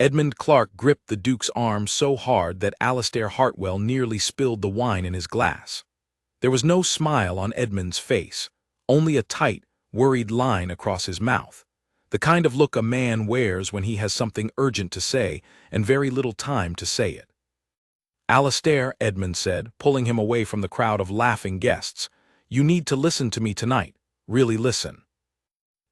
Edmund Clark gripped the Duke's arm so hard that Alastair Hartwell nearly spilled the wine in his glass. There was no smile on Edmund's face, only a tight, worried line across his mouth, the kind of look a man wears when he has something urgent to say and very little time to say it. "Alastair," Edmund said, pulling him away from the crowd of laughing guests, "you need to listen to me tonight, really listen."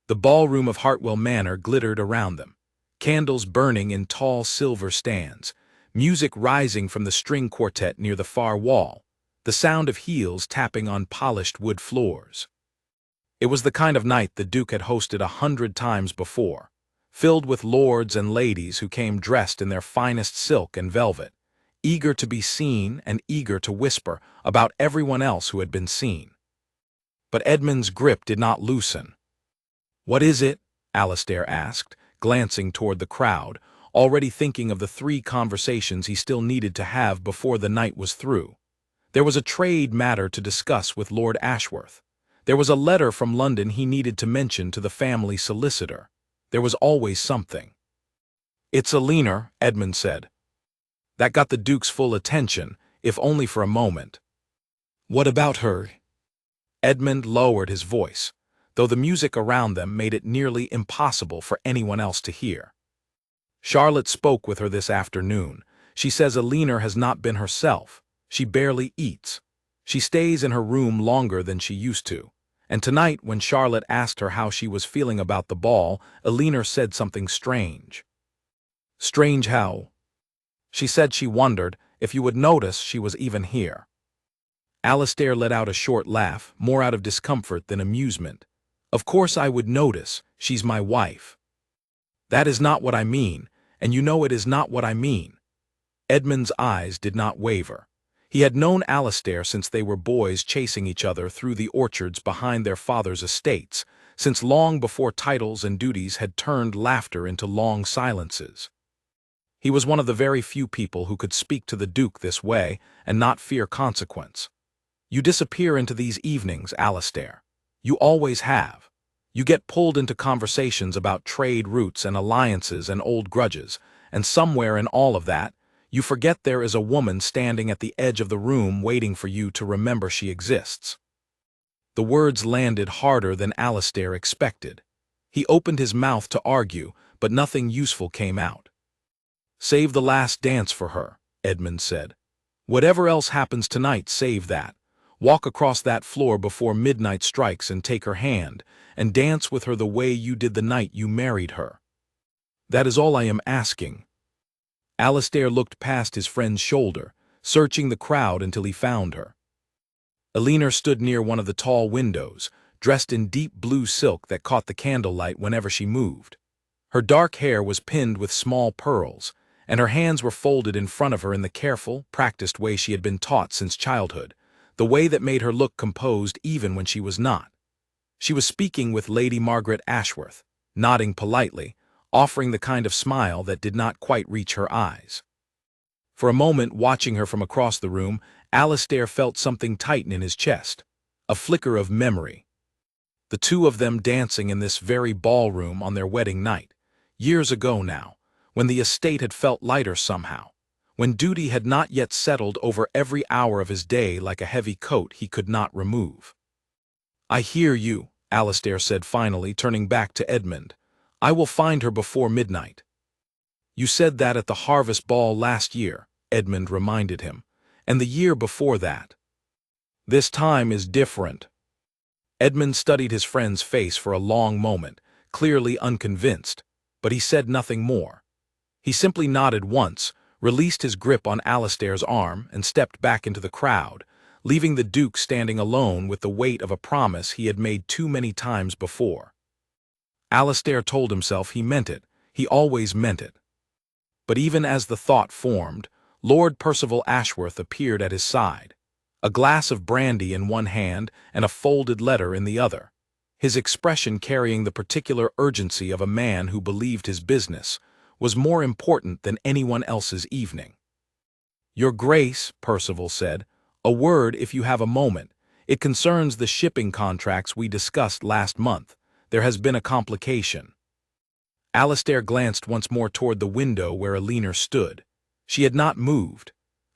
The ballroom of Hartwell Manor glittered around them, candles burning in tall silver stands, music rising from the string quartet near the far wall, the sound of heels tapping on polished wood floors. It was the kind of night the Duke had hosted 100 times before, filled with lords and ladies who came dressed in their finest silk and velvet, eager to be seen and eager to whisper about everyone else who had been seen. But Edmund's grip did not loosen. "What is it?" Alastair asked, glancing toward the crowd, already thinking of the 3 conversations he still needed to have before the night was through. There was a trade matter to discuss with Lord Ashworth. There was a letter from London he needed to mention to the family solicitor. There was always something. "It's Eleanor," Edmund said. That got the Duke's full attention, if only for a moment. "What about her?" Edmund lowered his voice, though the music around them made it nearly impossible for anyone else to hear. "Charlotte spoke with her this afternoon. She says Eleanor has not been herself. She barely eats. She stays in her room longer than she used to. And tonight, when Charlotte asked her how she was feeling about the ball, Eleanor said something strange." "Strange how?" "She said she wondered if you would notice she was even here." Alastair let out a short laugh, more out of discomfort than amusement. "Of course I would notice. She's my wife." "That is not what I mean, and you know it is not what I mean." Edmund's eyes did not waver. He had known Alastair since they were boys chasing each other through the orchards behind their father's estates, since long before titles and duties had turned laughter into long silences. He was one of the very few people who could speak to the Duke this way and not fear consequence. "You disappear into these evenings, Alastair. You always have. You get pulled into conversations about trade routes and alliances and old grudges, and somewhere in all of that, you forget there is a woman standing at the edge of the room waiting for you to remember she exists." The words landed harder than Alastair expected. He opened his mouth to argue, but nothing useful came out. "Save the last dance for her," Edmund said. "Whatever else happens tonight, save that. Walk across that floor before midnight strikes and take her hand, and dance with her the way you did the night you married her. That is all I am asking." Alastair looked past his friend's shoulder, searching the crowd until he found her. Eleanor stood near one of the tall windows, dressed in deep blue silk that caught the candlelight whenever she moved. Her dark hair was pinned with small pearls, and her hands were folded in front of her in the careful, practiced way she had been taught since childhood, the way that made her look composed even when she was not. She was speaking with Lady Margaret Ashworth, nodding politely, offering the kind of smile that did not quite reach her eyes. For a moment, watching her from across the room, Alastair felt something tighten in his chest, a flicker of memory. The two of them dancing in this very ballroom on their wedding night, years ago now, when the estate had felt lighter somehow, when duty had not yet settled over every hour of his day like a heavy coat he could not remove. "I hear you," Alastair said finally, turning back to Edmund. "I will find her before midnight." "You said that at the harvest ball last year," Edmund reminded him, "and the year before that. This time is different." Edmund studied his friend's face for a long moment, clearly unconvinced, but he said nothing more. He simply nodded once, released his grip on Alastair's arm, and stepped back into the crowd, leaving the Duke standing alone with the weight of a promise he had made too many times before. Alastair told himself he meant it, he always meant it. But even as the thought formed, Lord Percival Ashworth appeared at his side, a glass of brandy in one hand and a folded letter in the other, his expression carrying the particular urgency of a man who believed his business was more important than anyone else's evening. "Your Grace," Percival said, "a word if you have a moment. It concerns the shipping contracts we discussed last month. There has been a complication." Alistair glanced once more toward the window where Alina stood. She had not moved.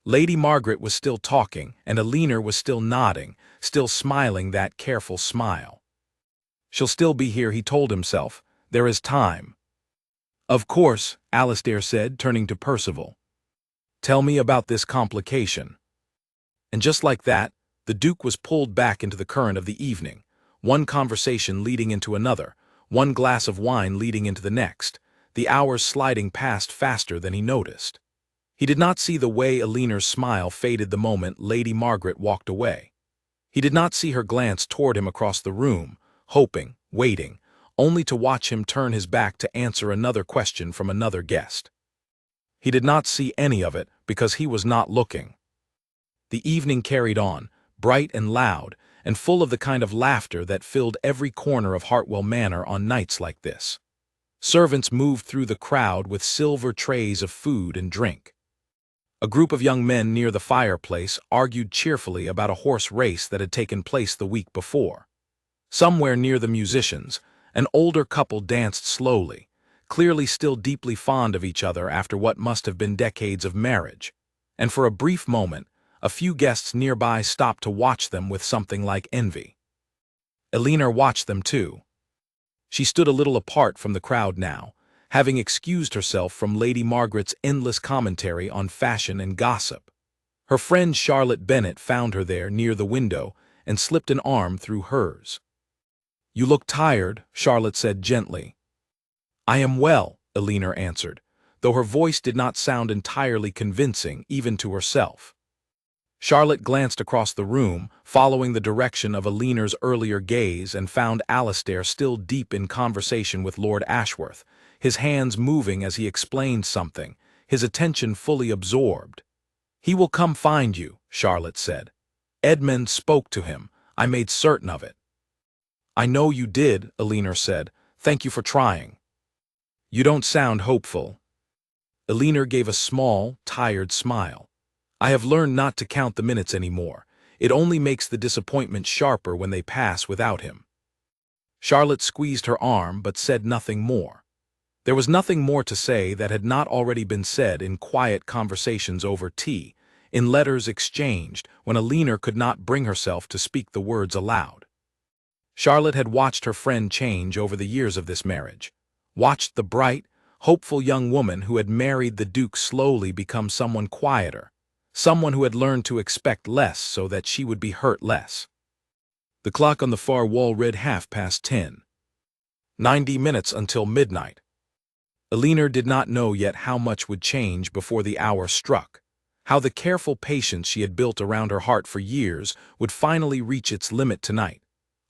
Lady Margaret was still talking, and Alina was still nodding, still smiling that careful smile. She'll still be here, he told himself. There is time. Of course, Alistair said, turning to Percival. Tell me about this complication. And just like that, the Duke was pulled back into the current of the evening, one conversation leading into another, one glass of wine leading into the next, the hours sliding past faster than he noticed. He did not see the way Alina's smile faded the moment Lady Margaret walked away. He did not see her glance toward him across the room, hoping, waiting, only to watch him turn his back to answer another question from another guest. He did not see any of it because he was not looking. The evening carried on, bright and loud, and full of the kind of laughter that filled every corner of Hartwell Manor on nights like this. Servants moved through the crowd with silver trays of food and drink. A group of young men near the fireplace argued cheerfully about a horse race that had taken place the week before. Somewhere near the musicians, an older couple danced slowly, clearly still deeply fond of each other after what must have been decades of marriage, and for a brief moment, a few guests nearby stopped to watch them with something like envy. Alina watched them too. She stood a little apart from the crowd now, having excused herself from Lady Margaret's endless commentary on fashion and gossip. Her friend Charlotte Bennet found her there near the window and slipped an arm through hers. You look tired, Charlotte said gently. I am well, Alina answered, though her voice did not sound entirely convincing even to herself. Charlotte glanced across the room, following the direction of Alina's earlier gaze, and found Alistair still deep in conversation with Lord Ashworth, his hands moving as he explained something, his attention fully absorbed. He will come find you, Charlotte said. Edmund spoke to him. I made certain of it. I know you did, Alina said. Thank you for trying. You don't sound hopeful. Alina gave a small, tired smile. I have learned not to count the minutes anymore. It only makes the disappointment sharper when they pass without him. Charlotte squeezed her arm but said nothing more. There was nothing more to say that had not already been said in quiet conversations over tea, in letters exchanged when Alina could not bring herself to speak the words aloud. Charlotte had watched her friend change over the years of this marriage, watched the bright, hopeful young woman who had married the Duke slowly become someone quieter, someone who had learned to expect less so that she would be hurt less. The clock on the far wall read 10:30. 90 minutes until midnight. Alina did not know yet how much would change before the hour struck, how the careful patience she had built around her heart for years would finally reach its limit tonight.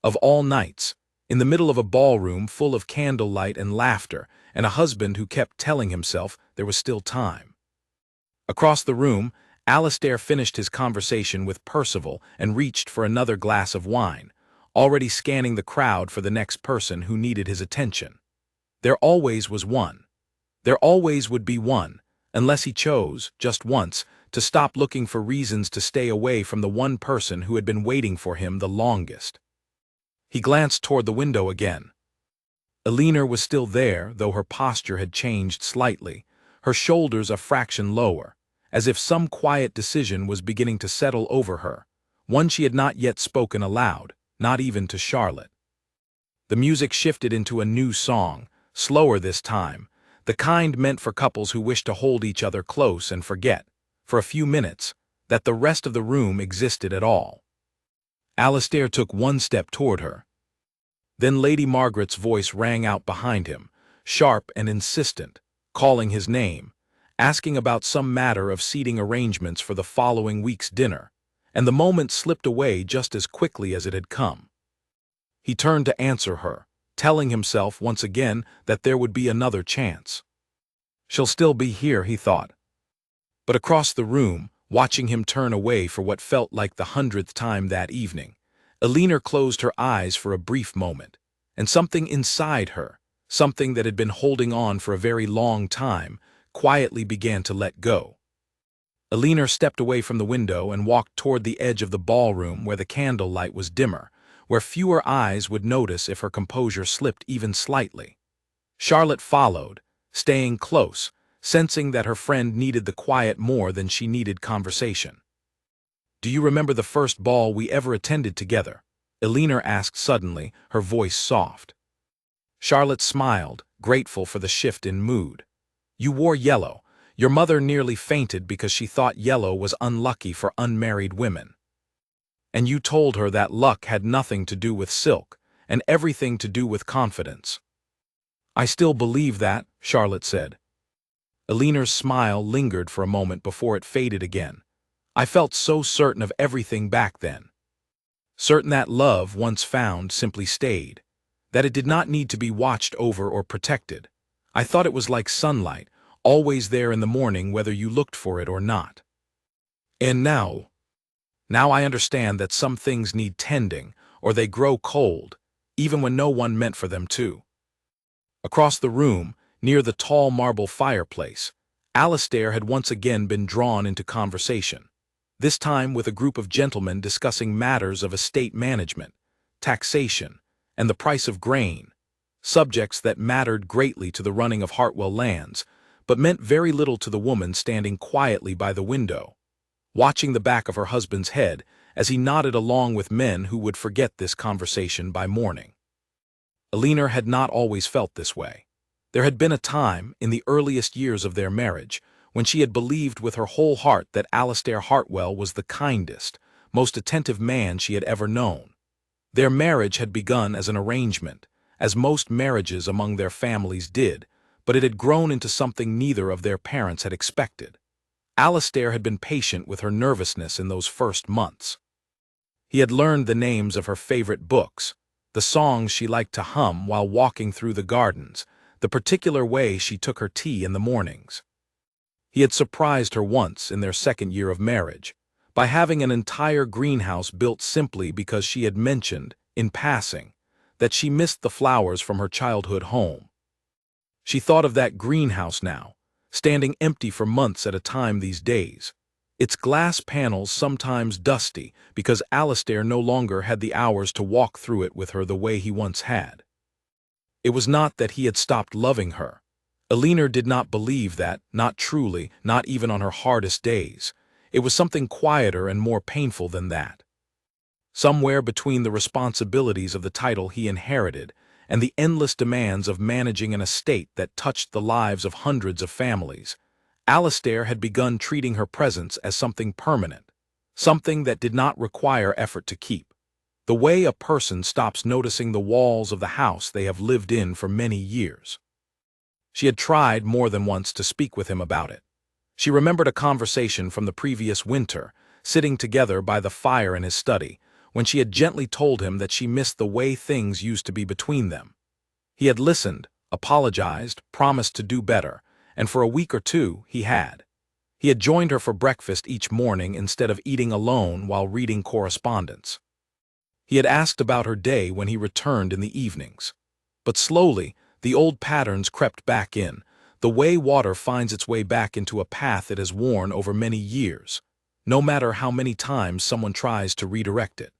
Of all nights, in the middle of a ballroom full of candlelight and laughter, and a husband who kept telling himself there was still time. Across the room, Alistair finished his conversation with Percival and reached for another glass of wine, already scanning the crowd for the next person who needed his attention. There always was one. There always would be one, unless he chose, just once, to stop looking for reasons to stay away from the one person who had been waiting for him the longest. He glanced toward the window again. Alina was still there, though her posture had changed slightly, her shoulders a fraction lower, as if some quiet decision was beginning to settle over her, one she had not yet spoken aloud, not even to Charlotte. The music shifted into a new song, slower this time, the kind meant for couples who wish to hold each other close and forget, for a few minutes, that the rest of the room existed at all. Alistair took one step toward her. Then Lady Margaret's voice rang out behind him, sharp and insistent, calling his name, asking about some matter of seating arrangements for the following week's dinner, and the moment slipped away just as quickly as it had come. He turned to answer her, telling himself once again that there would be another chance. She'll still be here, he thought. But across the room, watching him turn away for what felt like the 100th time that evening, Alina closed her eyes for a brief moment, and something inside her, something that had been holding on for a very long time, quietly began to let go. Alina stepped away from the window and walked toward the edge of the ballroom where the candlelight was dimmer, where fewer eyes would notice if her composure slipped even slightly. Charlotte followed, staying close, sensing that her friend needed the quiet more than she needed conversation. "Do you remember the first ball we ever attended together?" Elinor asked suddenly, her voice soft. Charlotte smiled, grateful for the shift in mood. "You wore yellow. Your mother nearly fainted because she thought yellow was unlucky for unmarried women. And you told her that luck had nothing to do with silk, and everything to do with confidence." "I still believe that," Charlotte said. Elinor's smile lingered for a moment before it faded again. "I felt so certain of everything back then. Certain that love, once found, simply stayed. That it did not need to be watched over or protected. I thought it was like sunlight, always there in the morning whether you looked for it or not. And now I understand that some things need tending, or they grow cold, even when no one meant for them to." Across the room, near the tall marble fireplace, Alastair had once again been drawn into conversation, this time with a group of gentlemen discussing matters of estate management, taxation, and the price of grain, subjects that mattered greatly to the running of Hartwell lands, but meant very little to the woman standing quietly by the window, watching the back of her husband's head as he nodded along with men who would forget this conversation by morning. Elinor had not always felt this way. There had been a time, in the earliest years of their marriage, when she had believed with her whole heart that Alastair Hartwell was the kindest, most attentive man she had ever known. Their marriage had begun as an arrangement, as most marriages among their families did, but it had grown into something neither of their parents had expected. Alastair had been patient with her nervousness in those first months. He had learned the names of her favorite books, the songs she liked to hum while walking through the gardens, the particular way she took her tea in the mornings. He had surprised her once in their second year of marriage, by having an entire greenhouse built simply because she had mentioned, in passing, that she missed the flowers from her childhood home. She thought of that greenhouse now, standing empty for months at a time these days, its glass panels sometimes dusty because Alastair no longer had the hours to walk through it with her the way he once had. It was not that he had stopped loving her. Elinor did not believe that, not truly, not even on her hardest days. It was something quieter and more painful than that. Somewhere between the responsibilities of the title he inherited and the endless demands of managing an estate that touched the lives of hundreds of families, Alastair had begun treating her presence as something permanent, something that did not require effort to keep, the way a person stops noticing the walls of the house they have lived in for many years. She had tried more than once to speak with him about it. She remembered a conversation from the previous winter, sitting together by the fire in his study, when she had gently told him that she missed the way things used to be between them. He had listened, apologized, promised to do better, and for a week or two he had. He had joined her for breakfast each morning instead of eating alone while reading correspondence. He had asked about her day when he returned in the evenings. But slowly, the old patterns crept back in, the way water finds its way back into a path it has worn over many years, no matter how many times someone tries to redirect it.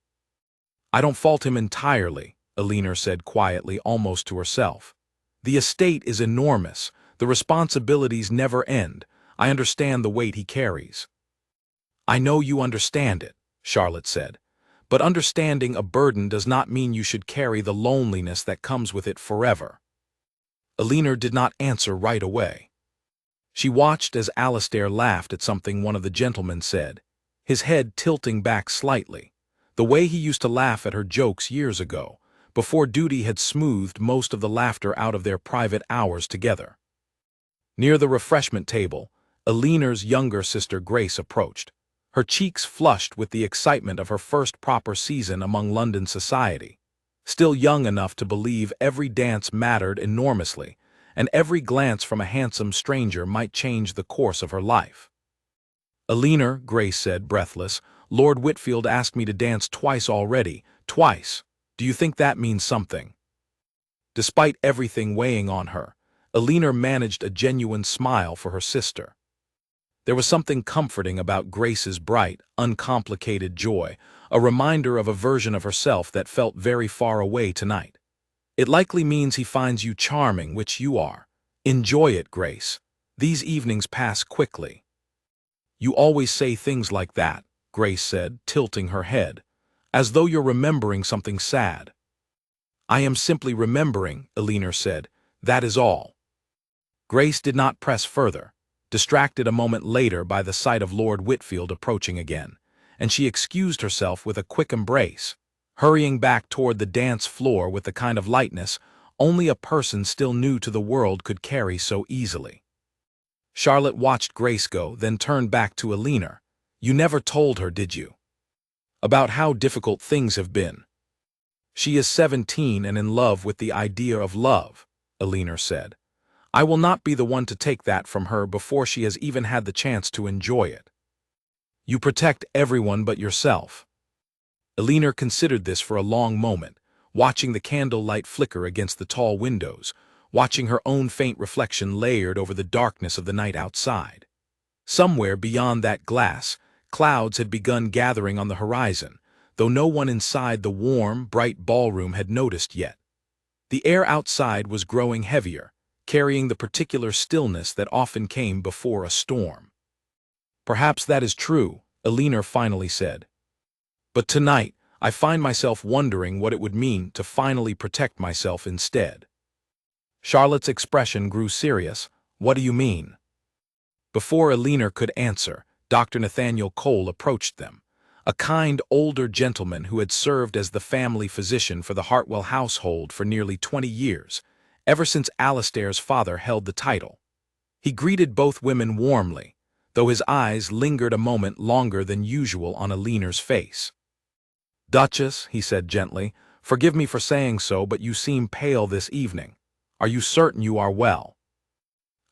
"I don't fault him entirely," Elinor said quietly, almost to herself. "The estate is enormous, the responsibilities never end. I understand the weight he carries." "I know you understand it," Charlotte said, "but understanding a burden does not mean you should carry the loneliness that comes with it forever." Elinor did not answer right away. She watched as Alastair laughed at something one of the gentlemen said, his head tilting back slightly, the way he used to laugh at her jokes years ago, before duty had smoothed most of the laughter out of their private hours together. Near the refreshment table, Elinor's younger sister Grace approached, her cheeks flushed with the excitement of her first proper season among London society, still young enough to believe every dance mattered enormously, and every glance from a handsome stranger might change the course of her life. "Elinor," Grace said, breathless, "Lord Whitfield asked me to dance twice already, twice. Do you think that means something?" Despite everything weighing on her, Elinor managed a genuine smile for her sister. There was something comforting about Grace's bright, uncomplicated joy, a reminder of a version of herself that felt very far away tonight. It likely means he finds you charming, which you are. Enjoy it, Grace. These evenings pass quickly. You always say things like that, Grace said, tilting her head, as though you're remembering something sad. I am simply remembering, Elinor said. That is all. Grace did not press further, distracted a moment later by the sight of Lord Whitfield approaching again, and she excused herself with a quick embrace, hurrying back toward the dance floor with the kind of lightness only a person still new to the world could carry so easily. Charlotte watched Grace go, then turned back to Elinor. You never told her, did you? About how difficult things have been. She is 17 and in love with the idea of love, Elinor said. I will not be the one to take that from her before she has even had the chance to enjoy it. You protect everyone but yourself. Elinor considered this for a long moment, watching the candlelight flicker against the tall windows, watching her own faint reflection layered over the darkness of the night outside. Somewhere beyond that glass, clouds had begun gathering on the horizon, though no one inside the warm, bright ballroom had noticed yet. The air outside was growing heavier, carrying the particular stillness that often came before a storm. Perhaps that is true, Elinor finally said. But tonight, I find myself wondering what it would mean to finally protect myself instead. Charlotte's expression grew serious. What do you mean? Before Elinor could answer, Dr. Nathaniel Cole approached them, a kind older gentleman who had served as the family physician for the Hartwell household for nearly 20 years, ever since Alastair's father held the title. He greeted both women warmly, though his eyes lingered a moment longer than usual on Elinor's face. Duchess, he said gently, forgive me for saying so, but you seem pale this evening. Are you certain you are well?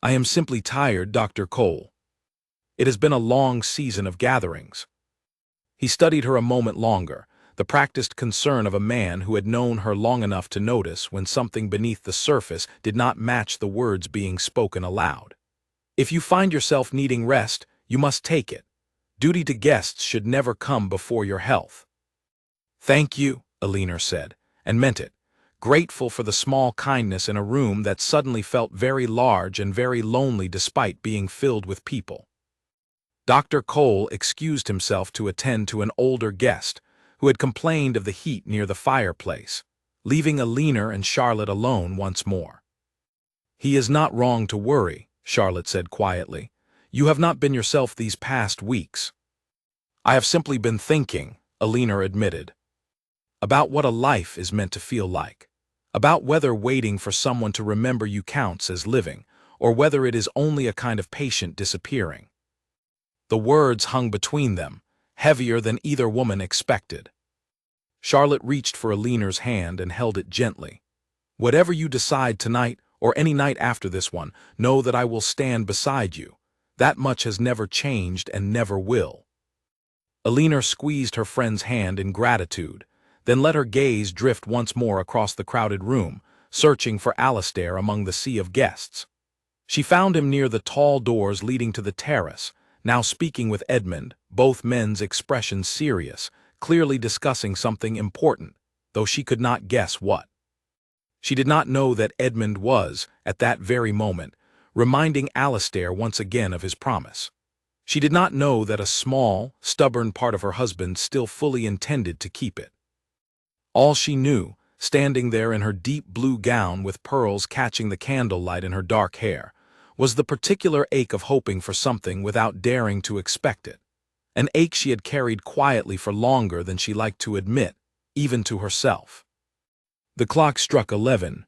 I am simply tired, Dr. Cole. It has been a long season of gatherings. He studied her a moment longer, the practiced concern of a man who had known her long enough to notice when something beneath the surface did not match the words being spoken aloud. If you find yourself needing rest, you must take it. Duty to guests should never come before your health. Thank you, Elinor said, and meant it, grateful for the small kindness in a room that suddenly felt very large and very lonely despite being filled with people. Dr. Cole excused himself to attend to an older guest who had complained of the heat near the fireplace, leaving Elinor and Charlotte alone once more. He is not wrong to worry, Charlotte said quietly. You have not been yourself these past weeks. I have simply been thinking, Elinor admitted, about what a life is meant to feel like, about whether waiting for someone to remember you counts as living, or whether it is only a kind of patient disappearing. The words hung between them, heavier than either woman expected. Charlotte reached for Elinor's hand and held it gently. Whatever you decide tonight, or any night after this one, know that I will stand beside you. That much has never changed and never will. Elinor squeezed her friend's hand in gratitude, then let her gaze drift once more across the crowded room, searching for Alastair among the sea of guests. She found him near the tall doors leading to the terrace, now speaking with Edmund, both men's expressions serious, clearly discussing something important, though she could not guess what. She did not know that Edmund was, at that very moment, reminding Alastair once again of his promise. She did not know that a small, stubborn part of her husband still fully intended to keep it. All she knew, standing there in her deep blue gown with pearls catching the candlelight in her dark hair, was the particular ache of hoping for something without daring to expect it, an ache she had carried quietly for longer than she liked to admit, even to herself. The clock struck 11.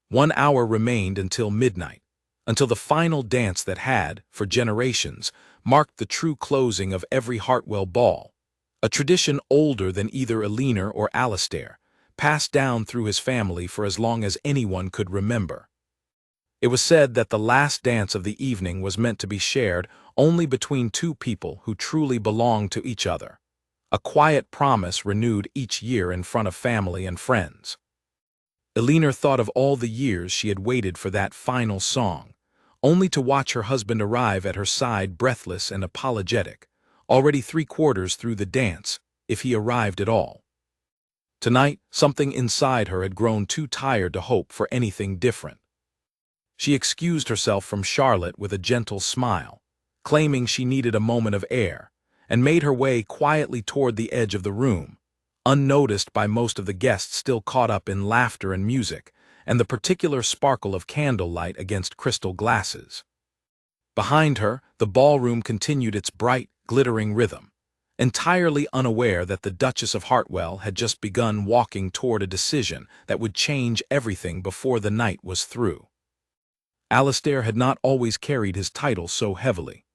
1 hour remained until midnight, until the final dance that had, for generations, marked the true closing of every Hartwell ball, a tradition older than either Elinor or Alastair, passed down through his family for as long as anyone could remember. It was said that the last dance of the evening was meant to be shared only between two people who truly belonged to each other, a quiet promise renewed each year in front of family and friends. Elinor thought of all the years she had waited for that final song, only to watch her husband arrive at her side breathless and apologetic, already 3/4 through the dance, if he arrived at all. Tonight, something inside her had grown too tired to hope for anything different. She excused herself from Charlotte with a gentle smile, claiming she needed a moment of air, and made her way quietly toward the edge of the room, unnoticed by most of the guests still caught up in laughter and music, and the particular sparkle of candlelight against crystal glasses. Behind her, the ballroom continued its bright, glittering rhythm, entirely unaware that the Duchess of Hartwell had just begun walking toward a decision that would change everything before the night was through. Alastair had not always carried his title so heavily.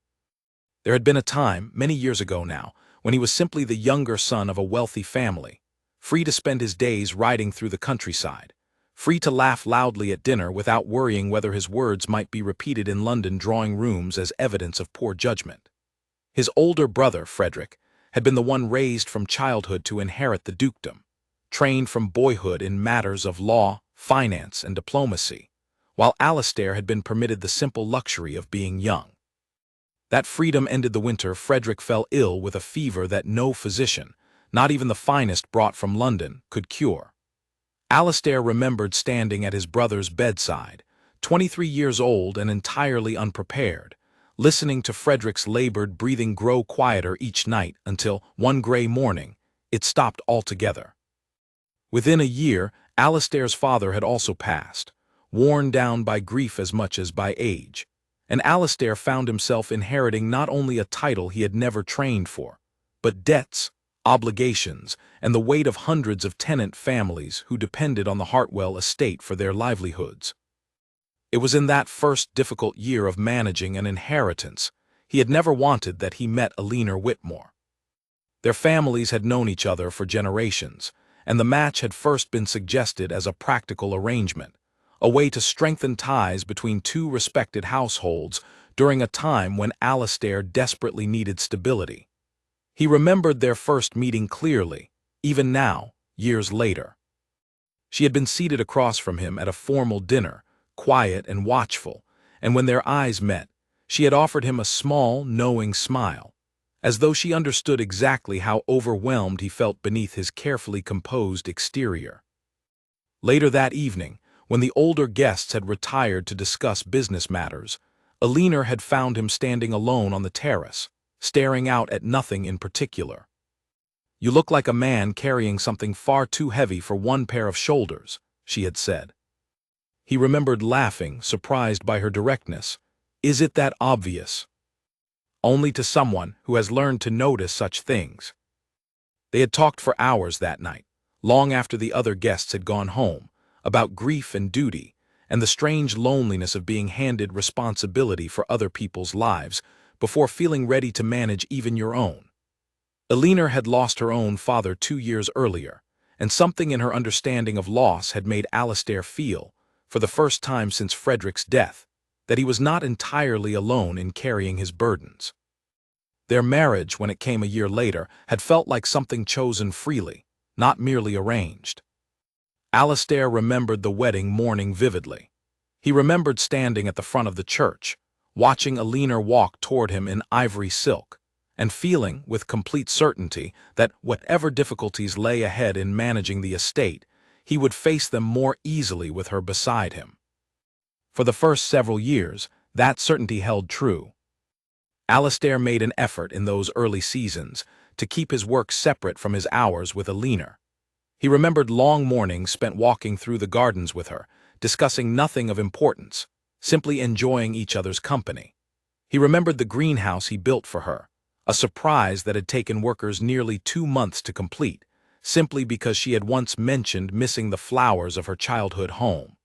There had been a time, many years ago now, when he was simply the younger son of a wealthy family, free to spend his days riding through the countryside, free to laugh loudly at dinner without worrying whether his words might be repeated in London drawing rooms as evidence of poor judgment. His older brother, Frederick, had been the one raised from childhood to inherit the dukedom, trained from boyhood in matters of law, finance, and diplomacy, while Alastair had been permitted the simple luxury of being young. That freedom ended the winter. Frederick fell ill with a fever that no physician, not even the finest brought from London, could cure. Alastair remembered standing at his brother's bedside, 23 years old and entirely unprepared, listening to Frederick's labored breathing grow quieter each night until, one gray morning, it stopped altogether. Within a year, Alastair's father had also passed, worn down by grief as much as by age, and Alastair found himself inheriting not only a title he had never trained for, but debts, obligations, and the weight of hundreds of tenant families who depended on the Hartwell estate for their livelihoods. It was in that first difficult year of managing an inheritance he had never wanted that he met Eleanor Whitmore. Their families had known each other for generations, and the match had first been suggested as a practical arrangement, a way to strengthen ties between two respected households during a time when Alastair desperately needed stability. He remembered their first meeting clearly, even now, years later. She had been seated across from him at a formal dinner, quiet and watchful, and when their eyes met, she had offered him a small, knowing smile, as though she understood exactly how overwhelmed he felt beneath his carefully composed exterior. Later that evening, when the older guests had retired to discuss business matters, Eleanor had found him standing alone on the terrace, staring out at nothing in particular. "You look like a man carrying something far too heavy for one pair of shoulders," she had said. He remembered laughing, surprised by her directness. "Is it that obvious?" Only to someone who has learned to notice such things. They had talked for hours that night, long after the other guests had gone home, about grief and duty, and the strange loneliness of being handed responsibility for other people's lives before feeling ready to manage even your own. Eleanor had lost her own father 2 years earlier, and something in her understanding of loss had made Alastair feel, for the first time since Frederick's death, that he was not entirely alone in carrying his burdens. Their marriage, when it came a year later, had felt like something chosen freely, not merely arranged. Alastair remembered the wedding morning vividly. He remembered standing at the front of the church, watching Eleanor walk toward him in ivory silk, and feeling, with complete certainty, that whatever difficulties lay ahead in managing the estate, he would face them more easily with her beside him. For the first several years, that certainty held true. Alastair made an effort in those early seasons to keep his work separate from his hours with Eleanor. He remembered long mornings spent walking through the gardens with her, discussing nothing of importance, simply enjoying each other's company. He remembered the greenhouse he built for her, a surprise that had taken workers nearly 2 months to complete, simply because she had once mentioned missing the flowers of her childhood home.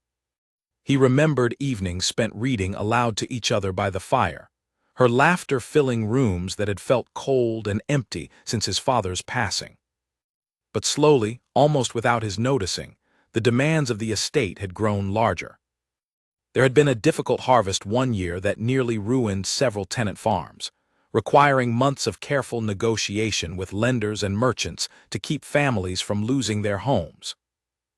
He remembered evenings spent reading aloud to each other by the fire, her laughter filling rooms that had felt cold and empty since his father's passing. But slowly, almost without his noticing, the demands of the estate had grown larger. There had been a difficult harvest one year that nearly ruined several tenant farms, requiring months of careful negotiation with lenders and merchants to keep families from losing their homes.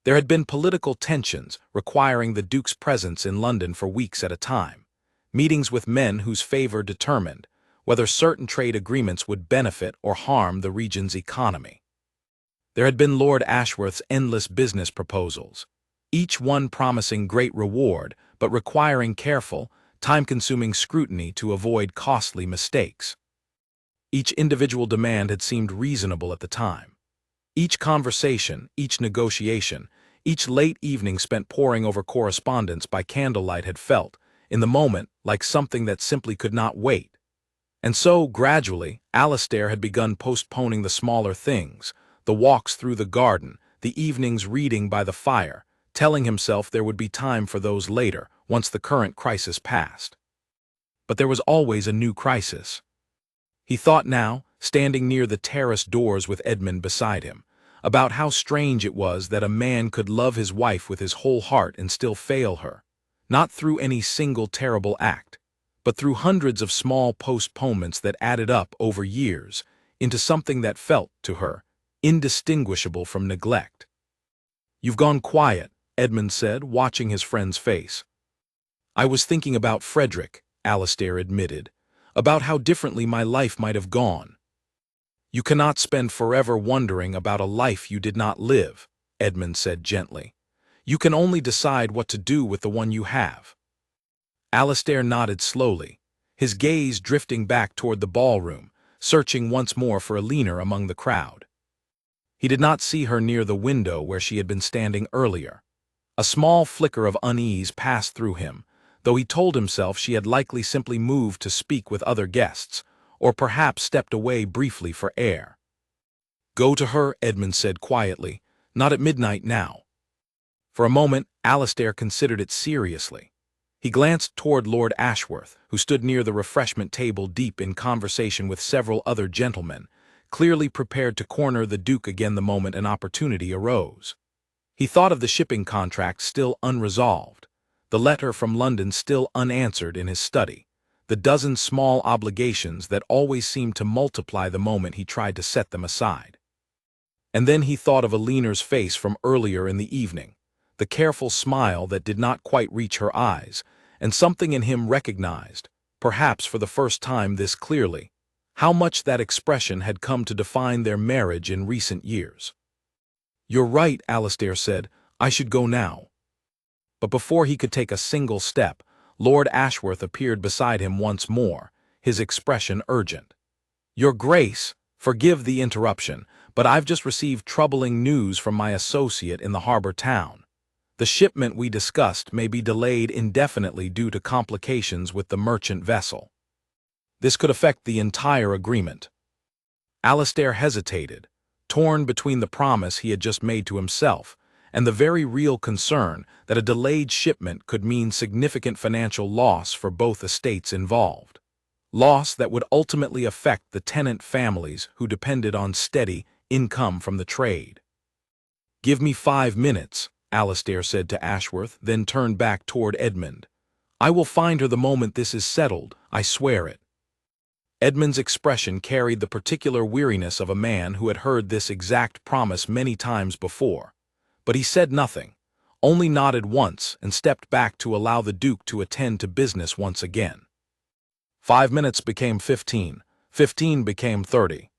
There had been political tensions requiring the Duke's presence in London for weeks at a time, meetings with men whose favor determined whether certain trade agreements would benefit or harm the region's economy. There had been Lord Ashworth's endless business proposals, each one promising great reward but requiring careful, time-consuming scrutiny to avoid costly mistakes. Each individual demand had seemed reasonable at the time. Each conversation, each negotiation, each late evening spent poring over correspondence by candlelight had felt, in the moment, like something that simply could not wait. And so, gradually, Alastair had begun postponing the smaller things, the walks through the garden, the evenings reading by the fire, telling himself there would be time for those later, once the current crisis passed. But there was always a new crisis. He thought now, standing near the terrace doors with Edmund beside him, about how strange it was that a man could love his wife with his whole heart and still fail her, not through any single terrible act, but through hundreds of small postponements that added up over years into something that felt, to her, indistinguishable from neglect. "You've gone quiet," Edmund said, watching his friend's face. "I was thinking about Frederick," Alastair admitted, "about how differently my life might have gone." "You cannot spend forever wondering about a life you did not live," Edmund said gently. "You can only decide what to do with the one you have." Alastair nodded slowly, his gaze drifting back toward the ballroom, searching once more for Alina among the crowd. He did not see her near the window where she had been standing earlier. A small flicker of unease passed through him, though he told himself she had likely simply moved to speak with other guests, or perhaps stepped away briefly for air. "Go to her," Edmund said quietly, "not at midnight now." For a moment, Alastair considered it seriously. He glanced toward Lord Ashworth, who stood near the refreshment table deep in conversation with several other gentlemen, clearly prepared to corner the Duke again the moment an opportunity arose. He thought of the shipping contract still unresolved, the letter from London still unanswered in his study, the dozen small obligations that always seemed to multiply the moment he tried to set them aside. And then he thought of Alina's face from earlier in the evening, the careful smile that did not quite reach her eyes, and something in him recognized, perhaps for the first time this clearly, how much that expression had come to define their marriage in recent years. "You're right," Alastair said, "I should go now." But before he could take a single step, Lord Ashworth appeared beside him once more, his expression urgent. "Your Grace, forgive the interruption, but I've just received troubling news from my associate in the harbor town. The shipment we discussed may be delayed indefinitely due to complications with the merchant vessel. This could affect the entire agreement." Alastair hesitated, torn between the promise he had just made to himself and the very real concern that a delayed shipment could mean significant financial loss for both estates involved. Loss that would ultimately affect the tenant families who depended on steady income from the trade. "Give me 5 minutes," Alastair said to Ashworth, then turned back toward Edmund. "I will find her the moment this is settled, I swear it." Edmund's expression carried the particular weariness of a man who had heard this exact promise many times before, but he said nothing, only nodded once and stepped back to allow the Duke to attend to business once again. 5 minutes became 15, 15 became 30.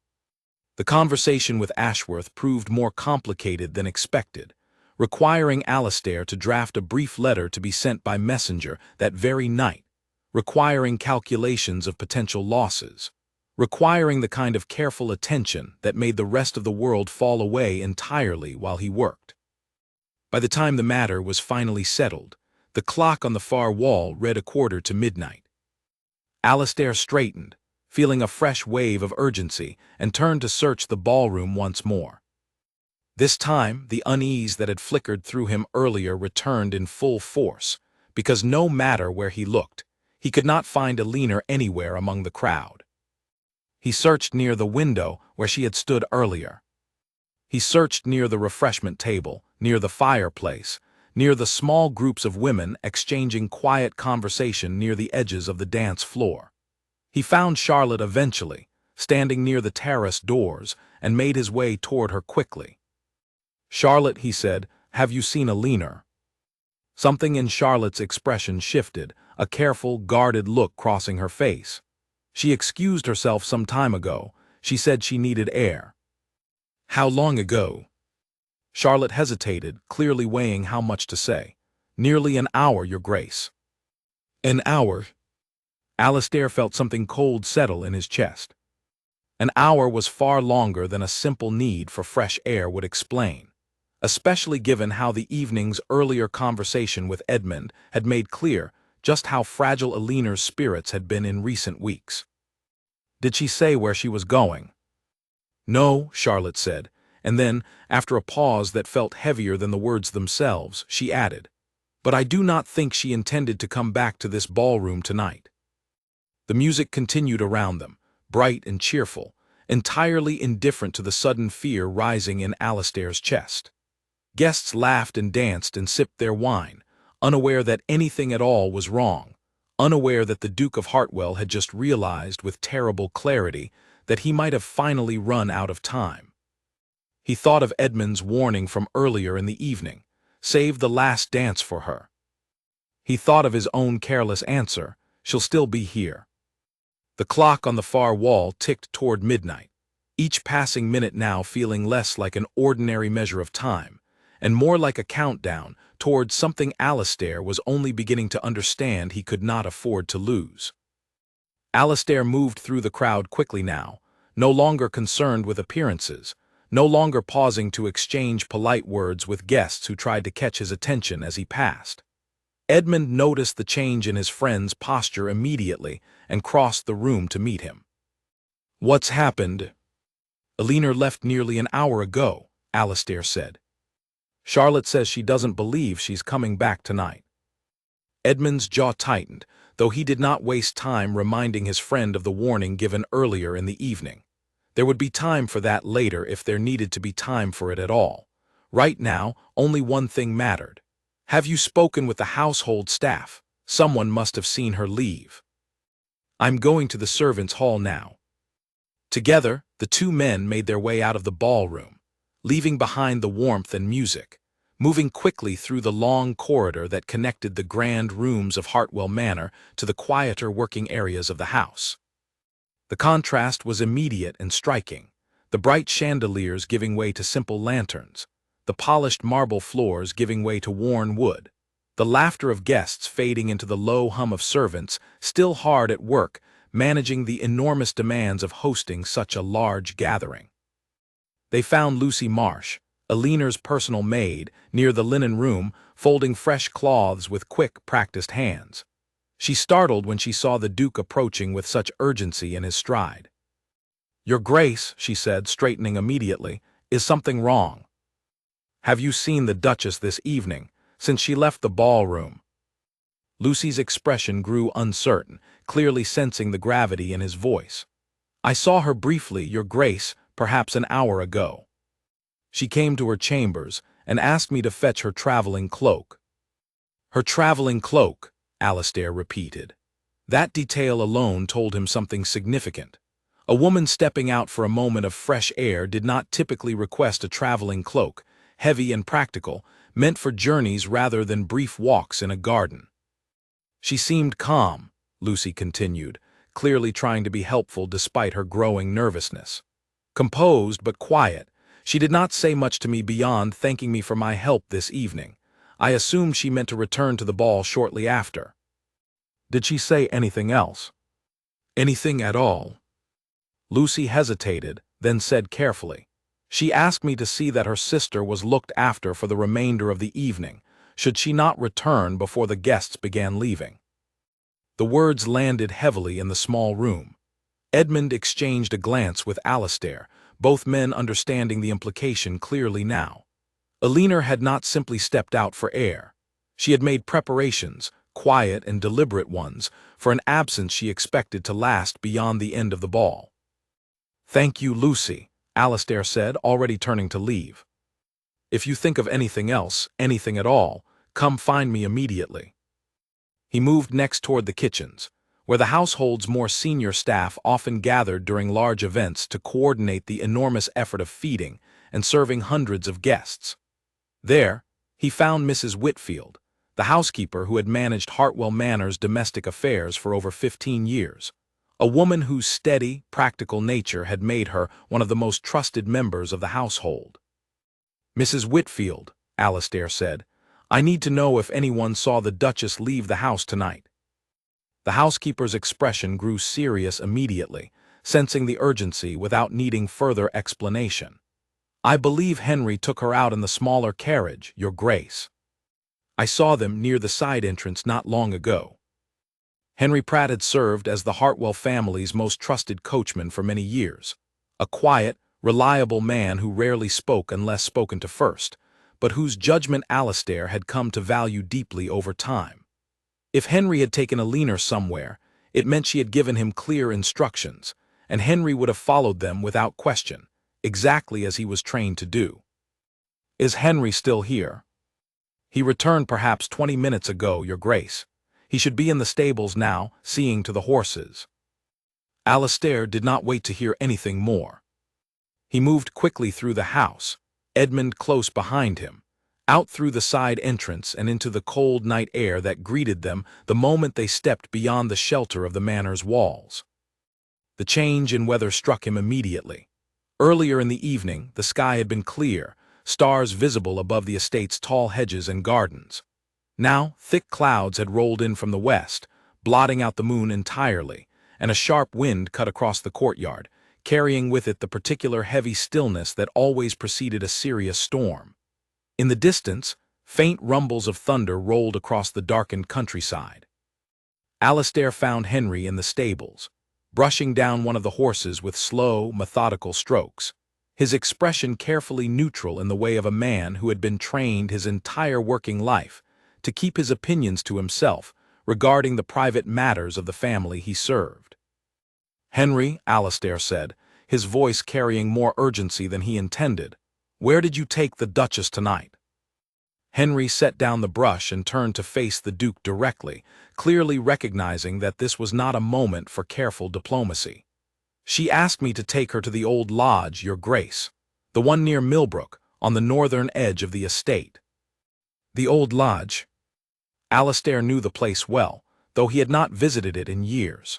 The conversation with Ashworth proved more complicated than expected, requiring Alastair to draft a brief letter to be sent by messenger that very night, requiring calculations of potential losses, requiring the kind of careful attention that made the rest of the world fall away entirely while he worked. By the time the matter was finally settled, the clock on the far wall read 1/4 to midnight. Alastair straightened, feeling a fresh wave of urgency, and turned to search the ballroom once more. This time, the unease that had flickered through him earlier returned in full force, because no matter where he looked, he could not find Alina anywhere among the crowd. He searched near the window where she had stood earlier. He searched near the refreshment table, near the fireplace, near the small groups of women exchanging quiet conversation near the edges of the dance floor. He found Charlotte eventually, standing near the terrace doors, and made his way toward her quickly. "Charlotte," he said, "have you seen Alina?" Something in Charlotte's expression shifted, a careful, guarded look crossing her face. "She excused herself some time ago. She said she needed air." How long ago? Charlotte hesitated, clearly weighing how much to say. Nearly an hour, Your Grace. An hour? Alistair felt something cold settle in his chest. An hour was far longer than a simple need for fresh air would explain, especially given how the evening's earlier conversation with Edmund had made clear just how fragile Alina's spirits had been in recent weeks. Did she say where she was going? No, Charlotte said, and then, after a pause that felt heavier than the words themselves, she added, "But I do not think she intended to come back to this ballroom tonight." The music continued around them, bright and cheerful, entirely indifferent to the sudden fear rising in Alistair's chest. Guests laughed and danced and sipped their wine, unaware that anything at all was wrong, unaware that the Duke of Hartwell had just realized with terrible clarity that he might have finally run out of time. He thought of Edmund's warning from earlier in the evening, save the last dance for her. He thought of his own careless answer, "She'll still be here." The clock on the far wall ticked toward midnight, each passing minute now feeling less like an ordinary measure of time, and more like a countdown towards something Alistair was only beginning to understand he could not afford to lose. Alistair moved through the crowd quickly now, no longer concerned with appearances, no longer pausing to exchange polite words with guests who tried to catch his attention as he passed. Edmund noticed the change in his friend's posture immediately and crossed the room to meet him. "What's happened?" "Alina left nearly an hour ago," Alistair said. "Charlotte says she doesn't believe she's coming back tonight." Edmund's jaw tightened, though he did not waste time reminding his friend of the warning given earlier in the evening. There would be time for that later if there needed to be time for it at all. Right now, only one thing mattered. "Have you spoken with the household staff? Someone must have seen her leave." "I'm going to the servants' hall now." Together, the two men made their way out of the ballroom, leaving behind the warmth and music, moving quickly through the long corridor that connected the grand rooms of Hartwell Manor to the quieter working areas of the house. The contrast was immediate and striking, the bright chandeliers giving way to simple lanterns, the polished marble floors giving way to worn wood, the laughter of guests fading into the low hum of servants still hard at work managing the enormous demands of hosting such a large gathering. They found Lucy Marsh, Alina's personal maid, near the linen room, folding fresh cloths with quick, practiced hands. She startled when she saw the Duke approaching with such urgency in his stride. "Your Grace," she said, straightening immediately, "is something wrong? Have you seen the Duchess this evening, since she left the ballroom?" Lucy's expression grew uncertain, clearly sensing the gravity in his voice. "I saw her briefly, Your Grace, perhaps an hour ago. She came to her chambers and asked me to fetch her traveling cloak." "Her traveling cloak," Alistair repeated. That detail alone told him something significant. A woman stepping out for a moment of fresh air did not typically request a traveling cloak, heavy and practical, meant for journeys rather than brief walks in a garden. "She seemed calm," Lucy continued, clearly trying to be helpful despite her growing nervousness. "Composed but quiet. She did not say much to me beyond thanking me for my help this evening. I assumed she meant to return to the ball shortly after." "Did she say anything else?" "Anything at all?" Lucy hesitated, then said carefully, "She asked me to see that her sister was looked after for the remainder of the evening, should she not return before the guests began leaving." The words landed heavily in the small room. Edmund exchanged a glance with Alistair, both men understanding the implication clearly now. Alina had not simply stepped out for air. She had made preparations, quiet and deliberate ones, for an absence she expected to last beyond the end of the ball. "Thank you, Lucy," Alistair said, already turning to leave. "If you think of anything else, anything at all, come find me immediately." He moved next toward the kitchens, where the household's more senior staff often gathered during large events to coordinate the enormous effort of feeding and serving hundreds of guests. There, he found Mrs. Whitfield, the housekeeper who had managed Hartwell Manor's domestic affairs for over 15 years. a woman whose steady, practical nature had made her one of the most trusted members of the household. "Mrs. Whitfield," Alastair said, "I need to know if anyone saw the Duchess leave the house tonight." The housekeeper's expression grew serious immediately, sensing the urgency without needing further explanation. "I believe Henry took her out in the smaller carriage, Your Grace. I saw them near the side entrance not long ago." Henry Pratt had served as the Hartwell family's most trusted coachman for many years, a quiet, reliable man who rarely spoke unless spoken to first, but whose judgment Alastair had come to value deeply over time. If Henry had taken Alina somewhere, it meant she had given him clear instructions, and Henry would have followed them without question, exactly as he was trained to do. "Is Henry still here?" "He returned perhaps 20 minutes ago, Your Grace. He should be in the stables now, seeing to the horses." Alastair did not wait to hear anything more. He moved quickly through the house, Edmund close behind him, out through the side entrance and into the cold night air that greeted them the moment they stepped beyond the shelter of the manor's walls. The change in weather struck him immediately. Earlier in the evening, the sky had been clear, stars visible above the estate's tall hedges and gardens. Now, thick clouds had rolled in from the west, blotting out the moon entirely, and a sharp wind cut across the courtyard, carrying with it the particular heavy stillness that always preceded a serious storm. In the distance, faint rumbles of thunder rolled across the darkened countryside. Alastair found Henry in the stables, brushing down one of the horses with slow, methodical strokes, his expression carefully neutral in the way of a man who had been trained his entire working life to keep his opinions to himself regarding the private matters of the family he served. "Henry," Alastair said, his voice carrying more urgency than he intended, "where did you take the Duchess tonight?" Henry set down the brush and turned to face the Duke directly, clearly recognizing that this was not a moment for careful diplomacy. "She asked me to take her to the old lodge, Your Grace, the one near Millbrook, on the northern edge of the estate." The old lodge. Alastair knew the place well, though he had not visited it in years.